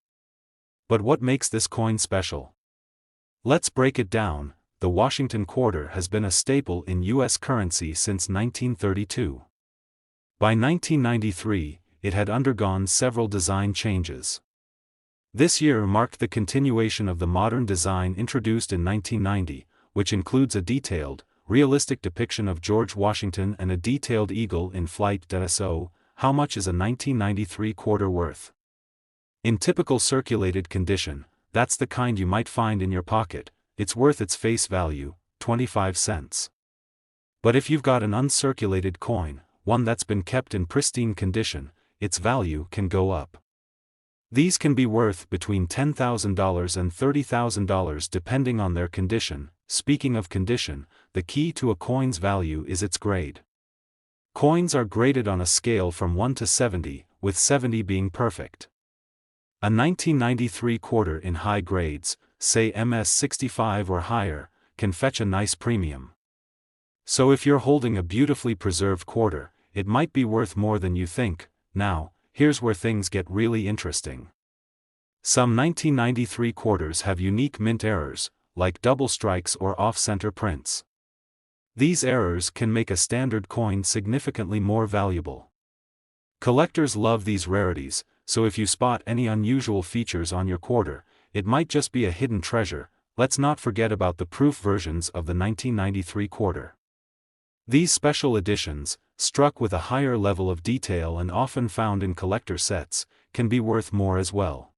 But what makes this coin special? Let's break it down. The Washington Quarter has been a staple in U.S. currency since 1932. By 1993, it had undergone several design changes. This year marked the continuation of the modern design introduced in 1990, which includes a detailed, realistic depiction of George Washington and a detailed eagle in flight. So, how much is a 1993 quarter worth? In typical circulated condition, that's the kind you might find in your pocket, it's worth its face value, 25 cents. But if you've got an uncirculated coin, one that's been kept in pristine condition, its value can go up. These can be worth between $10,000 and $30,000 depending on their condition. Speaking of condition, the key to a coin's value is its grade. Coins are graded on a scale from 1 to 70, with 70 being perfect. A 1993 quarter in high grades, say MS-65 or higher, can fetch a nice premium. So if you're holding a beautifully preserved quarter, it might be worth more than you think. Now, here's where things get really interesting. Some 1993 quarters have unique mint errors, like double strikes or off-center prints. These errors can make a standard coin significantly more valuable. Collectors love these rarities, so if you spot any unusual features on your quarter, it might just be a hidden treasure. Let's not forget about the proof versions of the 1993 quarter. These special editions, struck with a higher level of detail and often found in collector sets, can be worth more as well.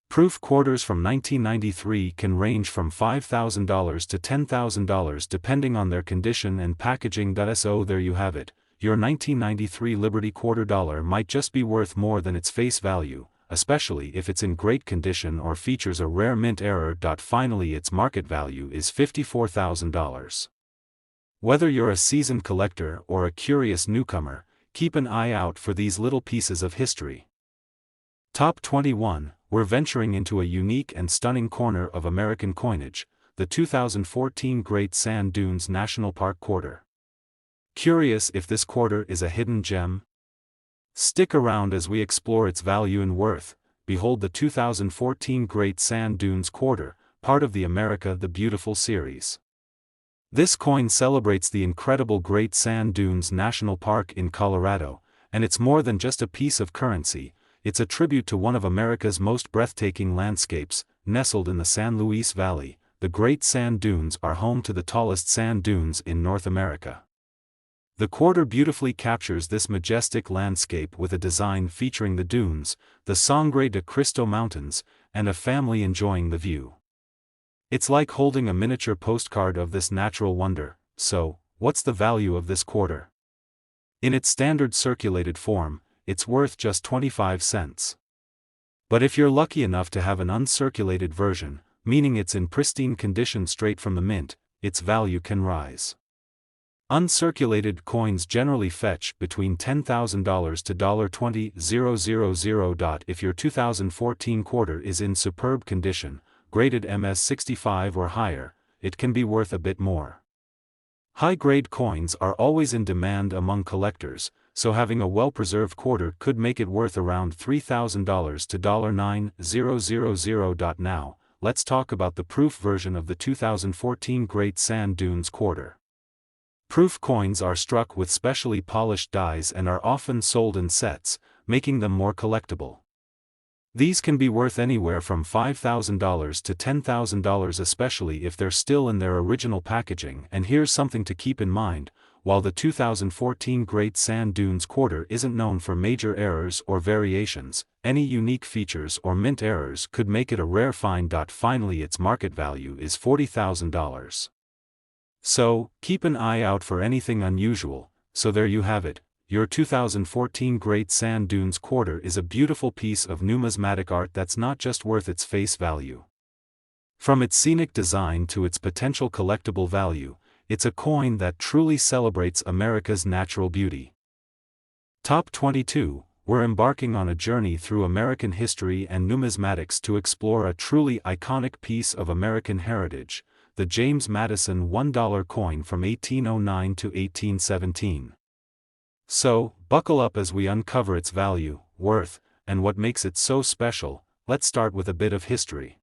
Proof quarters from 1993 can range from $5,000 to $10,000 depending on their condition and packaging. So there you have it, your 1993 Liberty Quarter Dollar might just be worth more than its face value, especially if it's in great condition or features a rare mint error. Finally, its market value is $54,000. Whether you're a seasoned collector or a curious newcomer, keep an eye out for these little pieces of history. Top 21, we're venturing into a unique and stunning corner of American coinage, the 2014 Great Sand Dunes National Park Quarter. Curious if this quarter is a hidden gem? Stick around as we explore its value and worth. Behold the 2014 Great Sand Dunes Quarter, part of the America the Beautiful series. This coin celebrates the incredible Great Sand Dunes National Park in Colorado, and it's more than just a piece of currency, it's a tribute to one of America's most breathtaking landscapes. Nestled in the San Luis Valley, the Great Sand Dunes are home to the tallest sand dunes in North America. The quarter beautifully captures this majestic landscape with a design featuring the dunes, the Sangre de Cristo Mountains, and a family enjoying the view. It's like holding a miniature postcard of this natural wonder. So, what's the value of this quarter? In its standard circulated form, it's worth just 25 cents. But if you're lucky enough to have an uncirculated version, meaning it's in pristine condition straight from the mint, its value can rise. Uncirculated coins generally fetch between $10,000 to $20,000. If your 2014 quarter is in superb condition, graded MS65 or higher, it can be worth a bit more. High-grade coins are always in demand among collectors, so having a well-preserved quarter could make it worth around $3,000 to $9,000. Now, let's talk about the proof version of the 2014 Great Sand Dunes Quarter. Proof coins are struck with specially polished dies and are often sold in sets, making them more collectible. These can be worth anywhere from $5,000 to $10,000, especially if they're still in their original packaging. And here's something to keep in mind: while the 2014 Great Sand Dunes Quarter isn't known for major errors or variations, any unique features or mint errors could make it a rare find. Finally, its market value is $40,000. So, keep an eye out for anything unusual. So there you have it. Your 2014 Great Sand Dunes Quarter is a beautiful piece of numismatic art that's not just worth its face value. From its scenic design to its potential collectible value, it's a coin that truly celebrates America's natural beauty. Top 22, we're embarking on a journey through American history and numismatics to explore a truly iconic piece of American heritage, the James Madison $1 coin from 1809 to 1817. So, buckle up as we uncover its value, worth, and what makes it so special. Let's start with a bit of history.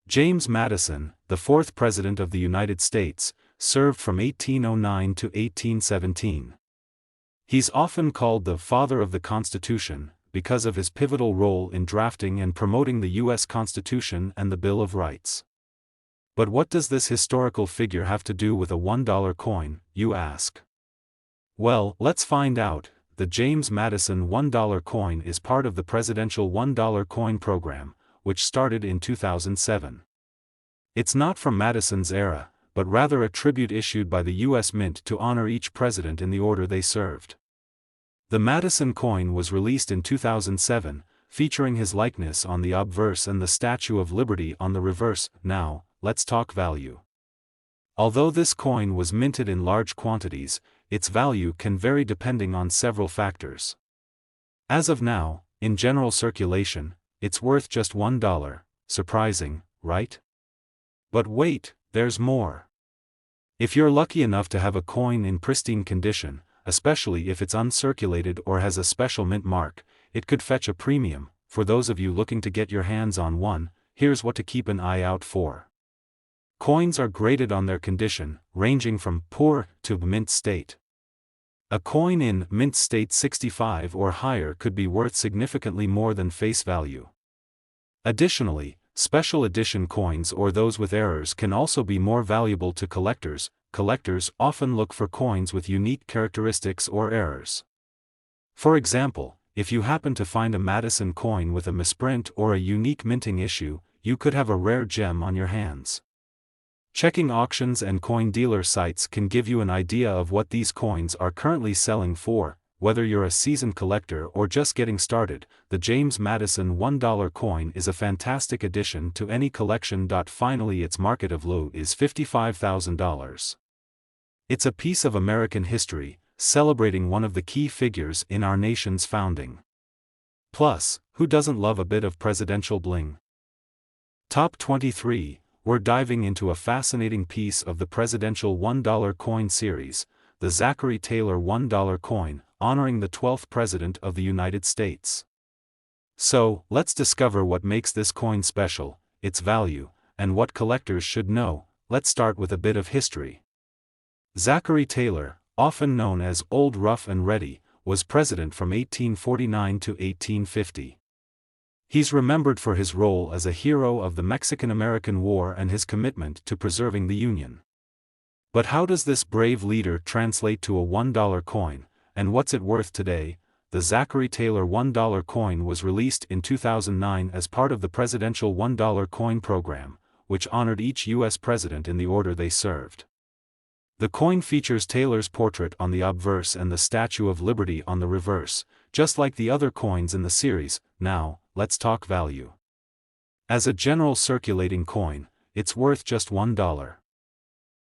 James Madison, the fourth President of the United States, served from 1809 to 1817. He's often called the Father of the Constitution, because of his pivotal role in drafting and promoting the U.S. Constitution and the Bill of Rights. But what does this historical figure have to do with a $1 coin, you ask? Well, let's find out. The James Madison $1 coin is part of the presidential $1 coin program, which started in 2007. It's not from Madison's era, but rather a tribute issued by the U.S. Mint to honor each president in the order they served. The Madison coin was released in 2007, featuring his likeness on the obverse and the Statue of Liberty on the reverse. Now, let's talk value. Although this coin was minted in large quantities, its value can vary depending on several factors. As of now, in general circulation, it's worth just $1. Surprising, right? But wait, there's more. If you're lucky enough to have a coin in pristine condition, especially if it's uncirculated or has a special mint mark, it could fetch a premium. For those of you looking to get your hands on one, here's what to keep an eye out for. Coins are graded on their condition, ranging from poor to mint state. A coin in mint state 65 or higher could be worth significantly more than face value. Additionally, special edition coins or those with errors can also be more valuable to collectors. Collectors often look for coins with unique characteristics or errors. For example, if you happen to find a Madison coin with a misprint or a unique minting issue, you could have a rare gem on your hands. Checking auctions and coin dealer sites can give you an idea of what these coins are currently selling for. whether you're a seasoned collector or just getting started, the James Madison $1 coin is a fantastic addition to any collection. Finally, its market value is $55,000. It's a piece of American history, celebrating one of the key figures in our nation's founding. Plus, who doesn't love a bit of presidential bling? Top 23, we're diving into a fascinating piece of the presidential $1 coin series, the Zachary Taylor $1 coin, honoring the 12th President of the United States. So, let's discover what makes this coin special, its value, and what collectors should know. Let's start with a bit of history. Zachary Taylor, often known as Old Rough and Ready, was president from 1849 to 1850. He's remembered for his role as a hero of the Mexican-American War and his commitment to preserving the Union. But how does this brave leader translate to a $1 coin, and what's it worth today? The Zachary Taylor $1 coin was released in 2009 as part of the presidential $1 coin program, which honored each U.S. president in the order they served. The coin features Taylor's portrait on the obverse and the Statue of Liberty on the reverse, just like the other coins in the series. Now, let's talk value. As a general circulating coin, it's worth just $1.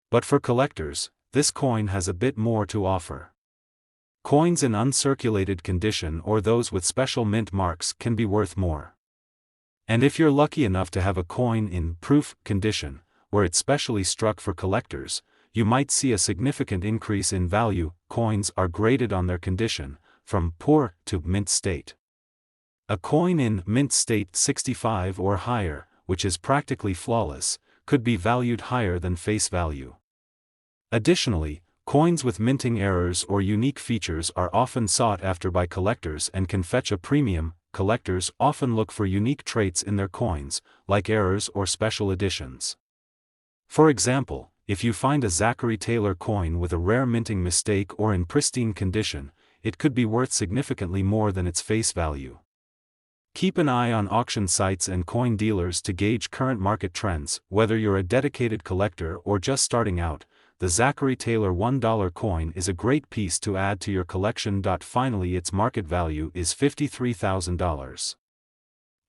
But for collectors, this coin has a bit more to offer. Coins in uncirculated condition or those with special mint marks can be worth more. And if you're lucky enough to have a coin in proof condition, where it's specially struck for collectors, you might see a significant increase in value. Coins are graded on their condition, from poor to mint state. A coin in mint state 65 or higher, which is practically flawless, could be valued higher than face value. Additionally, coins with minting errors or unique features are often sought after by collectors and can fetch a premium. Collectors often look for unique traits in their coins, like errors or special editions. For example, if you find a Zachary Taylor coin with a rare minting mistake or in pristine condition, it could be worth significantly more than its face value. Keep an eye on auction sites and coin dealers to gauge current market trends. Whether you're a dedicated collector or just starting out, the Zachary Taylor $1 coin is a great piece to add to your collection. Finally, its market value is $53,000.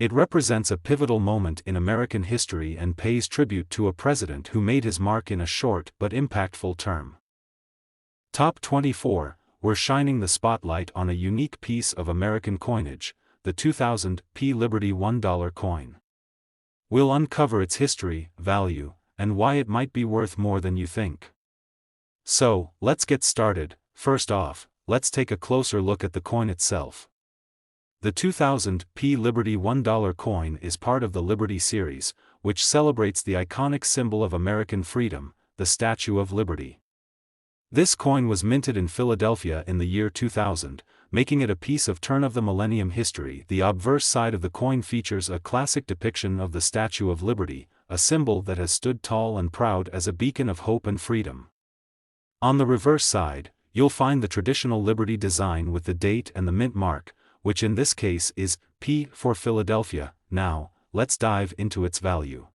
It represents a pivotal moment in American history and pays tribute to a president who made his mark in a short but impactful term. Top 24, we're shining the spotlight on a unique piece of American coinage, the 2000 Liberty $1 coin. We'll uncover its history, value, and why it might be worth more than you think. So, let's get started. First off, let's take a closer look at the coin itself. The 2000 Liberty $1 coin is part of the Liberty series, which celebrates the iconic symbol of American freedom, the Statue of Liberty. This coin was minted in Philadelphia in the year 2000, making it a piece of turn-of-the-millennium history. The obverse side of the coin features a classic depiction of the Statue of Liberty, a symbol that has stood tall and proud as a beacon of hope and freedom. On the reverse side, you'll find the traditional Liberty design with the date and the mint mark, which in this case is P for Philadelphia. Now, let's dive into its value.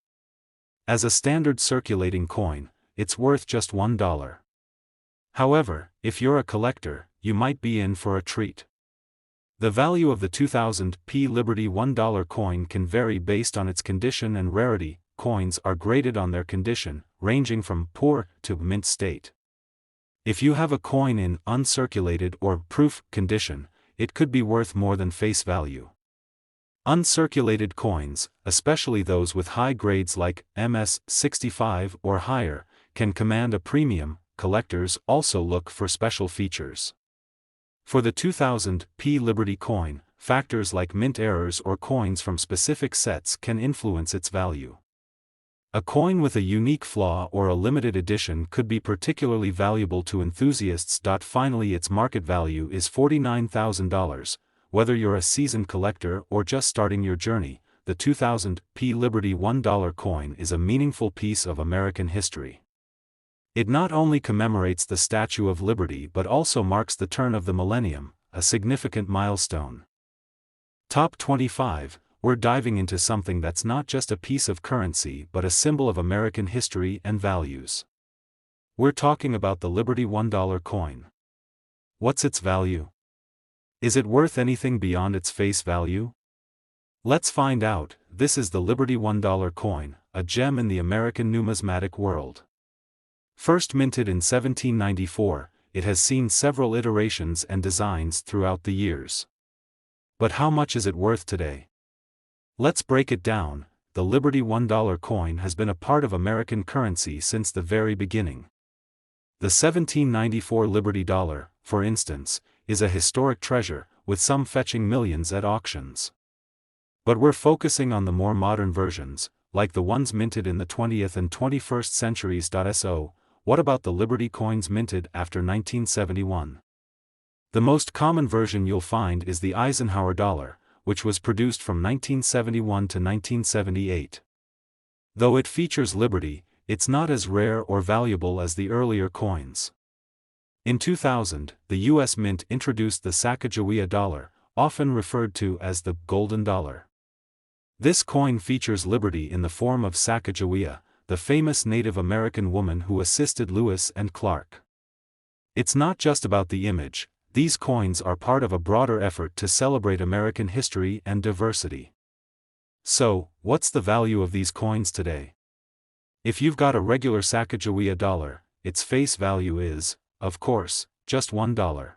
As a standard circulating coin, it's worth just $1. However, if you're a collector, you might be in for a treat. The value of the 2000 Liberty $1 coin can vary based on its condition and rarity. Coins are graded on their condition, ranging from poor to mint state. If you have a coin in uncirculated or proof condition, it could be worth more than face value. Uncirculated coins, especially those with high grades like MS 65 or higher, can command a premium. Collectors also look for special features. For the 2000 Liberty coin, factors like mint errors or coins from specific sets can influence its value. A coin with a unique flaw or a limited edition could be particularly valuable to enthusiasts. Finally, its market value is $49,000. Whether you're a seasoned collector or just starting your journey, the 2000 Liberty $1 coin is a meaningful piece of American history. It not only commemorates the Statue of Liberty but also marks the turn of the millennium, a significant milestone. Top 25, we're diving into something that's not just a piece of currency but a symbol of American history and values. We're talking about the Liberty $1 coin. What's its value? Is it worth anything beyond its face value? Let's find out. This is the Liberty $1 coin, a gem in the American numismatic world. First minted in 1794, it has seen several iterations and designs throughout the years. But how much is it worth today? Let's break it down. The Liberty $1 coin has been a part of American currency since the very beginning. The 1794 Liberty dollar, for instance, is a historic treasure, with some fetching millions at auctions. But we're focusing on the more modern versions, like the ones minted in the 20th and 21st centuries. So, what about the Liberty coins minted after 1971? The most common version you'll find is the Eisenhower dollar, which was produced from 1971 to 1978. Though it features Liberty, it's not as rare or valuable as the earlier coins. In 2000, the U.S. Mint introduced the Sacagawea dollar, often referred to as the Golden Dollar. This coin features Liberty in the form of Sacagawea, the famous Native American woman who assisted Lewis and Clark. It's not just about the image. These coins are part of a broader effort to celebrate American history and diversity. So, what's the value of these coins today? If you've got a regular Sacagawea dollar, its face value is, of course, just $1.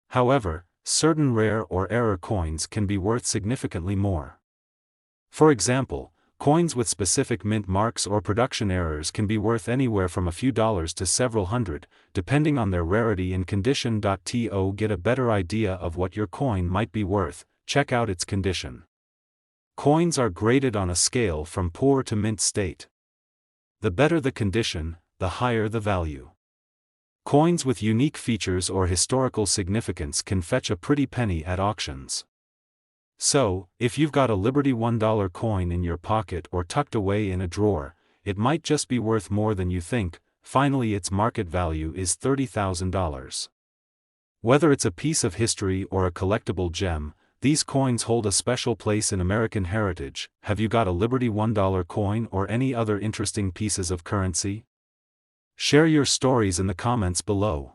However, certain rare or error coins can be worth significantly more. For example, coins with specific mint marks or production errors can be worth anywhere from a few dollars to several hundred, depending on their rarity and condition. To get a better idea of what your coin might be worth, check out its condition. Coins are graded on a scale from poor to mint state. The better the condition, the higher the value. Coins with unique features or historical significance can fetch a pretty penny at auctions. So, if you've got a Liberty $1 coin in your pocket or tucked away in a drawer, it might just be worth more than you think. Finally, its market value is $30,000. Whether it's a piece of history or a collectible gem, these coins hold a special place in American heritage. Have you got a Liberty $1 coin or any other interesting pieces of currency? Share your stories in the comments below.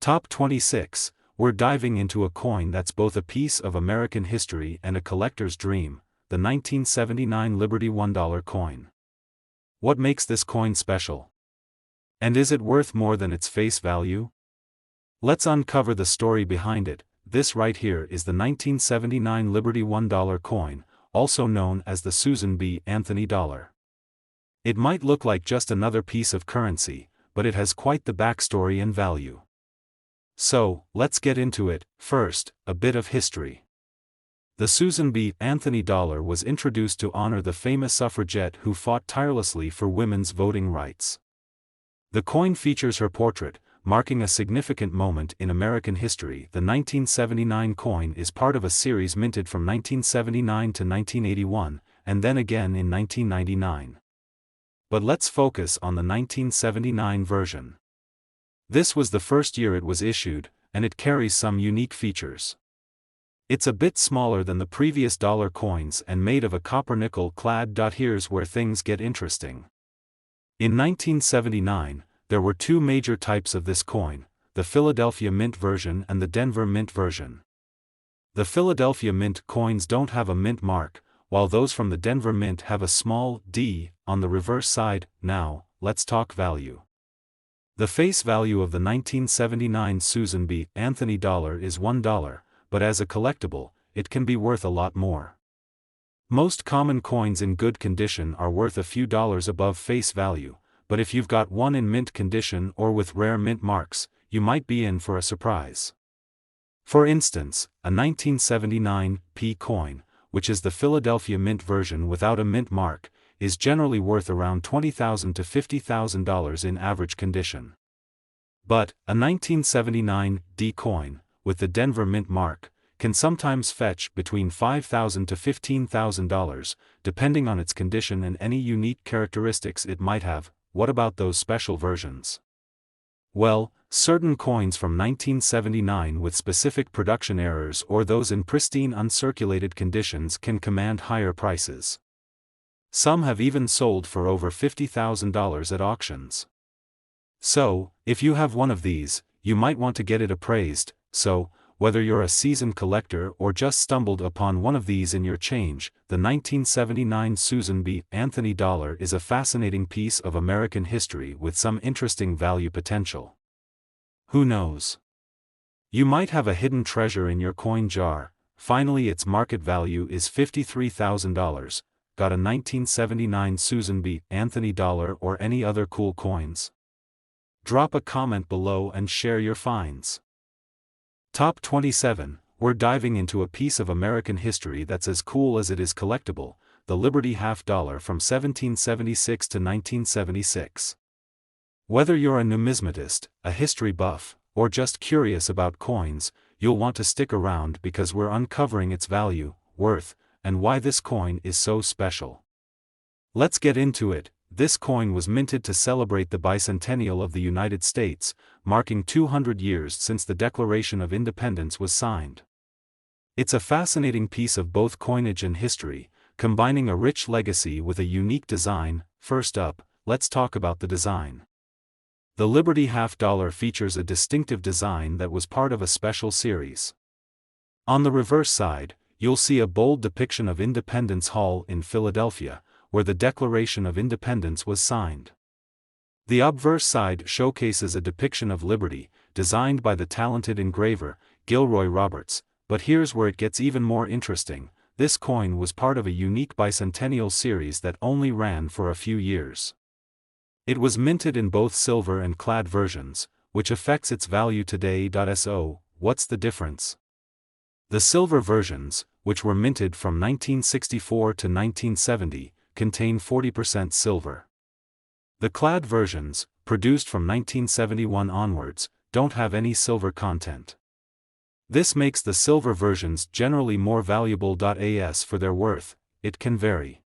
Top 26. We're diving into a coin that's both a piece of American history and a collector's dream, the 1979 Liberty $1 coin. What makes this coin special? And is it worth more than its face value? Let's uncover the story behind it. This right here is the 1979 Liberty $1 coin, also known as the Susan B. Anthony dollar. It might look like just another piece of currency, but it has quite the backstory and value. So, let's get into it. First, a bit of history. The Susan B. Anthony dollar was introduced to honor the famous suffragette who fought tirelessly for women's voting rights. The coin features her portrait, marking a significant moment in American history. The 1979 coin is part of a series minted from 1979 to 1981, and then again in 1999. But let's focus on the 1979 version. This was the first year it was issued, and it carries some unique features. It's a bit smaller than the previous dollar coins and made of a copper nickel clad. Here's where things get interesting. In 1979, there were two major types of this coin, the Philadelphia Mint version and the Denver Mint version. The Philadelphia Mint coins don't have a mint mark, while those from the Denver Mint have a small d on the reverse side. Now, let's talk value. The face value of the 1979 Susan B. Anthony dollar is $1, but as a collectible, it can be worth a lot more. Most common coins in good condition are worth a few dollars above face value, but if you've got one in mint condition or with rare mint marks, you might be in for a surprise. For instance, a 1979 P coin, which is the Philadelphia Mint version without a mint mark, is generally worth around $20,000 to $50,000 in average condition. But, a 1979 D coin, with the Denver Mint mark, can sometimes fetch between $5,000 to $15,000, depending on its condition and any unique characteristics it might have. What about those special versions? Well, certain coins from 1979 with specific production errors or those in pristine uncirculated conditions can command higher prices. Some have even sold for over $50,000 at auctions. So, if you have one of these, you might want to get it appraised. So, Whether you're a seasoned collector or just stumbled upon one of these in your change, the 1979 Susan B. Anthony dollar is a fascinating piece of American history with some interesting value potential. Who knows? You might have a hidden treasure in your coin jar. Finally, its market value is $53,000. Got a 1979 Susan B. Anthony dollar or any other cool coins? Drop a comment below and share your finds. Top 27, we're diving into a piece of American history that's as cool as it is collectible, the Liberty half dollar from 1776 to 1976. Whether you're a numismatist, a history buff, or just curious about coins, you'll want to stick around because we're uncovering its value, worth, and why this coin is so special. Let's get into it. This coin was minted to celebrate the Bicentennial of the United States, marking 200 years since the Declaration of Independence was signed. It's a fascinating piece of both coinage and history, combining a rich legacy with a unique design. First up, let's talk about the design. The Liberty half dollar features a distinctive design that was part of a special series. On the reverse side, you'll see a bold depiction of Independence Hall in Philadelphia, where the Declaration of Independence was signed. The obverse side showcases a depiction of liberty, designed by the talented engraver, Gilroy Roberts, but here's where it gets even more interesting. This coin was part of a unique bicentennial series that only ran for a few years. It was minted in both silver and clad versions, which affects its value today. So, what's the difference? The silver versions, which were minted from 1964 to 1970, contain 40% silver. The clad versions, produced from 1971 onwards, don't have any silver content. This makes the silver versions generally more valuable. As for their worth, it can vary.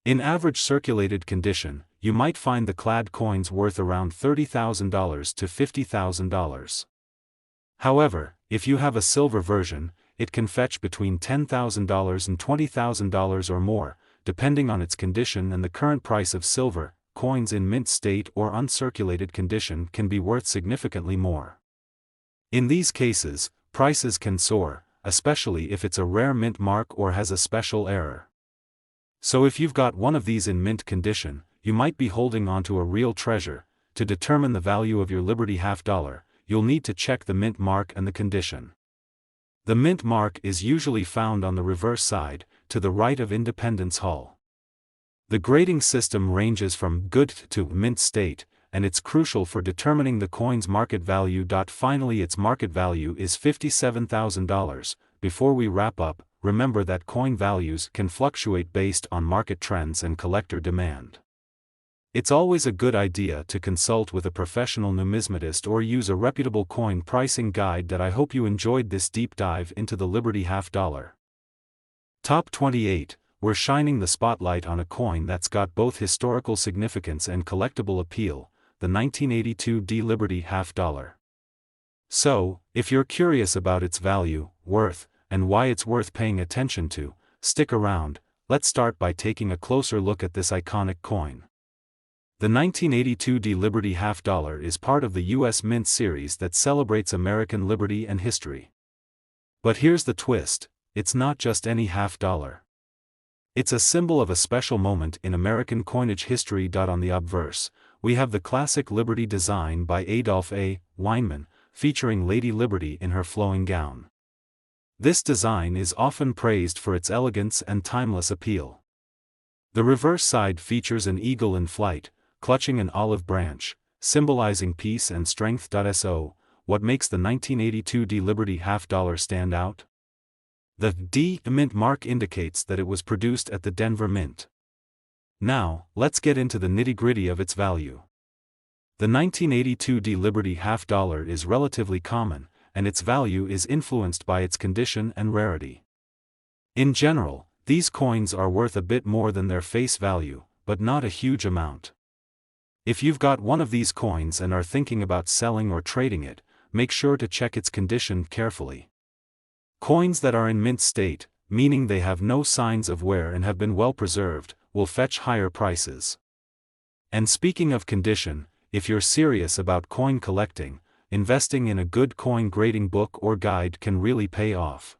In average circulated condition, you might find the clad coins worth around $30,000 to $50,000. However, if you have a silver version, it can fetch between $10,000 and $20,000 or more, depending on its condition and the current price of silver. Coins in mint state or uncirculated condition can be worth significantly more. In these cases, prices can soar, especially if it's a rare mint mark or has a special error. So if you've got one of these in mint condition, you might be holding onto a real treasure. To determine the value of your Liberty half dollar, you'll need to check the mint mark and the condition. The mint mark is usually found on the reverse side, to the right of Independence Hall. The grading system ranges from good to mint state, and it's crucial for determining the coin's market value. Finally, its market value is $57,000. Before we wrap up, remember that coin values can fluctuate based on market trends and collector demand. It's always a good idea to consult with a professional numismatist or use a reputable coin pricing guide. I hope you enjoyed this deep dive into the Liberty half dollar. Top 28, we're shining the spotlight on a coin that's got both historical significance and collectible appeal, the 1982 D Liberty half dollar. So, if you're curious about its value, worth, and why it's worth paying attention to, stick around. Let's start by taking a closer look at this iconic coin. The 1982 D Liberty half dollar is part of the U.S. Mint series that celebrates American liberty and history. But here's the twist, it's not just any half dollar. It's a symbol of a special moment in American coinage history. On the obverse, we have the classic Liberty design by Adolph A. Weinman, featuring Lady Liberty in her flowing gown. This design is often praised for its elegance and timeless appeal. The reverse side features an eagle in flight, clutching an olive branch, symbolizing peace and strength. So, what makes the 1982 D Liberty half dollar stand out? The D Mint mark indicates that it was produced at the Denver Mint. Now, let's get into the nitty-gritty of its value. The 1982 D Liberty half dollar is relatively common, and its value is influenced by its condition and rarity. In general, these coins are worth a bit more than their face value, but not a huge amount. If you've got one of these coins and are thinking about selling or trading it, make sure to check its condition carefully. Coins that are in mint state, meaning they have no signs of wear and have been well preserved, will fetch higher prices. And speaking of condition, if you're serious about coin collecting, investing in a good coin grading book or guide can really pay off.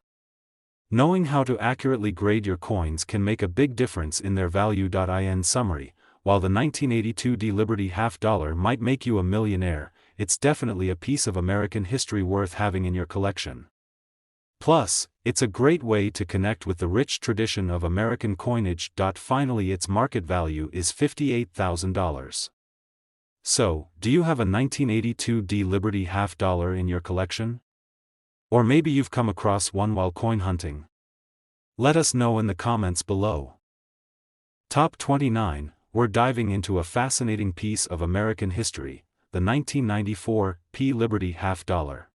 Knowing how to accurately grade your coins can make a big difference in their value. In summary, while the 1982 D Liberty half dollar might make you a millionaire, it's definitely a piece of American history worth having in your collection. Plus, it's a great way to connect with the rich tradition of American coinage. Finally, its market value is $58,000. So, do you have a 1982 D Liberty half dollar in your collection? Or maybe you've come across one while coin hunting? Let us know in the comments below. Top 29, we're diving into a fascinating piece of American history, the 1994 P Liberty half dollar.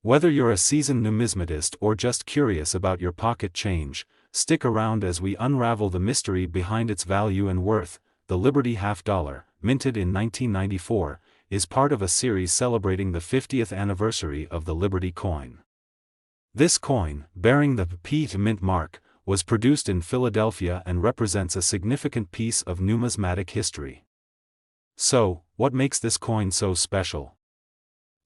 Whether you're a seasoned numismatist or just curious about your pocket change, stick around as we unravel the mystery behind its value and worth. The Liberty half dollar, minted in 1994, is part of a series celebrating the 50th anniversary of the Liberty coin. This coin, bearing the P mint mark, was produced in Philadelphia and represents a significant piece of numismatic history. So, what makes this coin so special?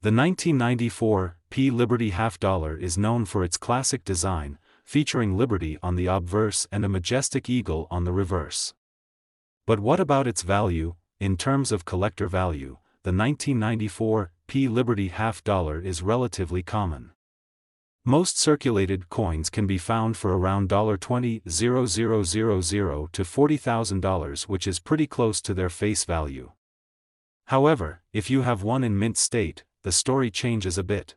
The 1994 P Liberty half dollar is known for its classic design, featuring Liberty on the obverse and a majestic eagle on the reverse. But what about its value? In terms of collector value, the 1994 P Liberty half dollar is relatively common. Most circulated coins can be found for around $20,000 to $40,000, which is pretty close to their face value. However, if you have one in mint state, the story changes a bit.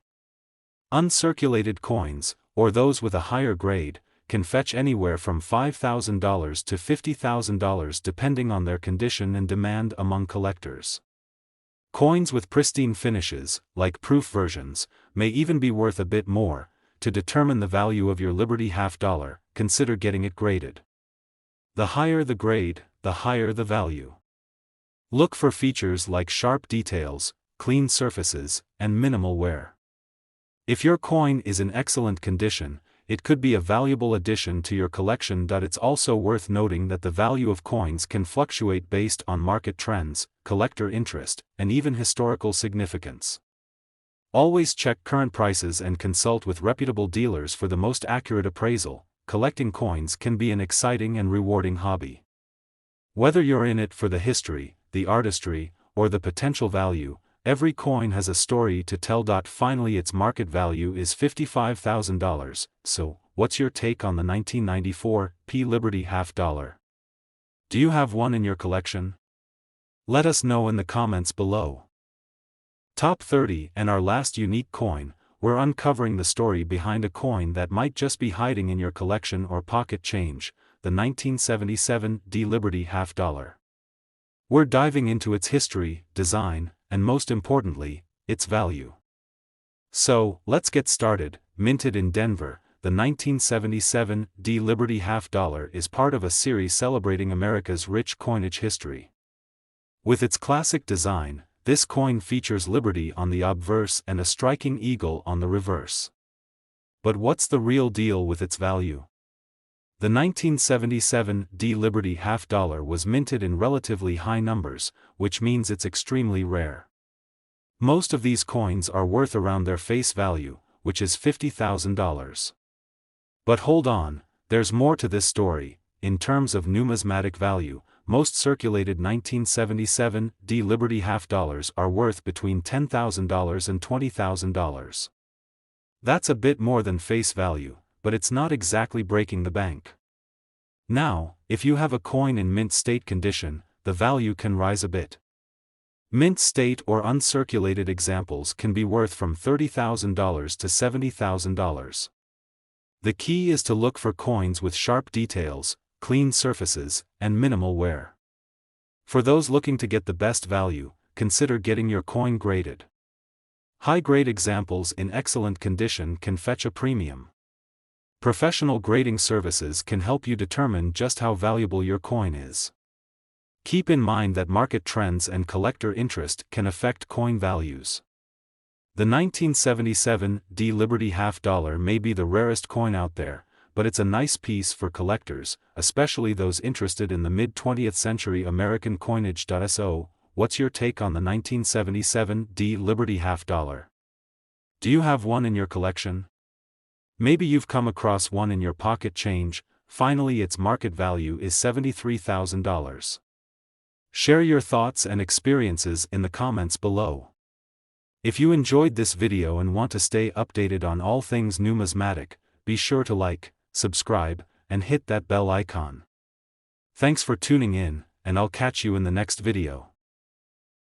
Uncirculated coins, or those with a higher grade, can fetch anywhere from $5,000 to $50,000 depending on their condition and demand among collectors. Coins with pristine finishes, like proof versions, may even be worth a bit more. To determine the value of your Liberty half dollar, consider getting it graded. The higher the grade, the higher the value. Look for features like sharp details, clean surfaces, and minimal wear. If your coin is in excellent condition, it could be a valuable addition to your collection. It's also worth noting that the value of coins can fluctuate based on market trends, collector interest, and even historical significance. Always check current prices and consult with reputable dealers for the most accurate appraisal. Collecting coins can be an exciting and rewarding hobby. Whether you're in it for the history, the artistry, or the potential value, every coin has a story to tell. Finally, its market value is $55,000, so, what's your take on the 1994 P Liberty half dollar? Do you have one in your collection? Let us know in the comments below. Top 30, and our last unique coin, we're uncovering the story behind a coin that might just be hiding in your collection or pocket change, the 1977 D Liberty half dollar. We're diving into its history, design, and most importantly, its value. So, let's get started. Minted in Denver, the 1977 D Liberty half dollar is part of a series celebrating America's rich coinage history. With its classic design, this coin features Liberty on the obverse and a striking eagle on the reverse. But what's the real deal with its value? The 1977 D Liberty half dollar was minted in relatively high numbers, which means it's extremely rare. Most of these coins are worth around their face value, which is $50,000. But hold on, there's more to this story. In terms of numismatic value, most circulated 1977 D Liberty half dollars are worth between $10,000 and $20,000. That's a bit more than face value, but it's not exactly breaking the bank. Now, if you have a coin in mint state condition, the value can rise a bit. Mint state or uncirculated examples can be worth from $30,000 to $70,000. The key is to look for coins with sharp details, clean surfaces, and minimal wear. For those looking to get the best value, consider getting your coin graded. High-grade examples in excellent condition can fetch a premium. Professional grading services can help you determine just how valuable your coin is. Keep in mind that market trends and collector interest can affect coin values. The 1977 D Liberty half dollar may be the rarest coin out there, but it's a nice piece for collectors, especially those interested in the mid-20th century American coinage. So, what's your take on the 1977 D Liberty half dollar? Do you have one in your collection? Maybe you've come across one in your pocket change. Finally, its market value is $73,000. Share your thoughts and experiences in the comments below. If you enjoyed this video and want to stay updated on all things numismatic, be sure to like, subscribe, and hit that bell icon. Thanks for tuning in, and I'll catch you in the next video.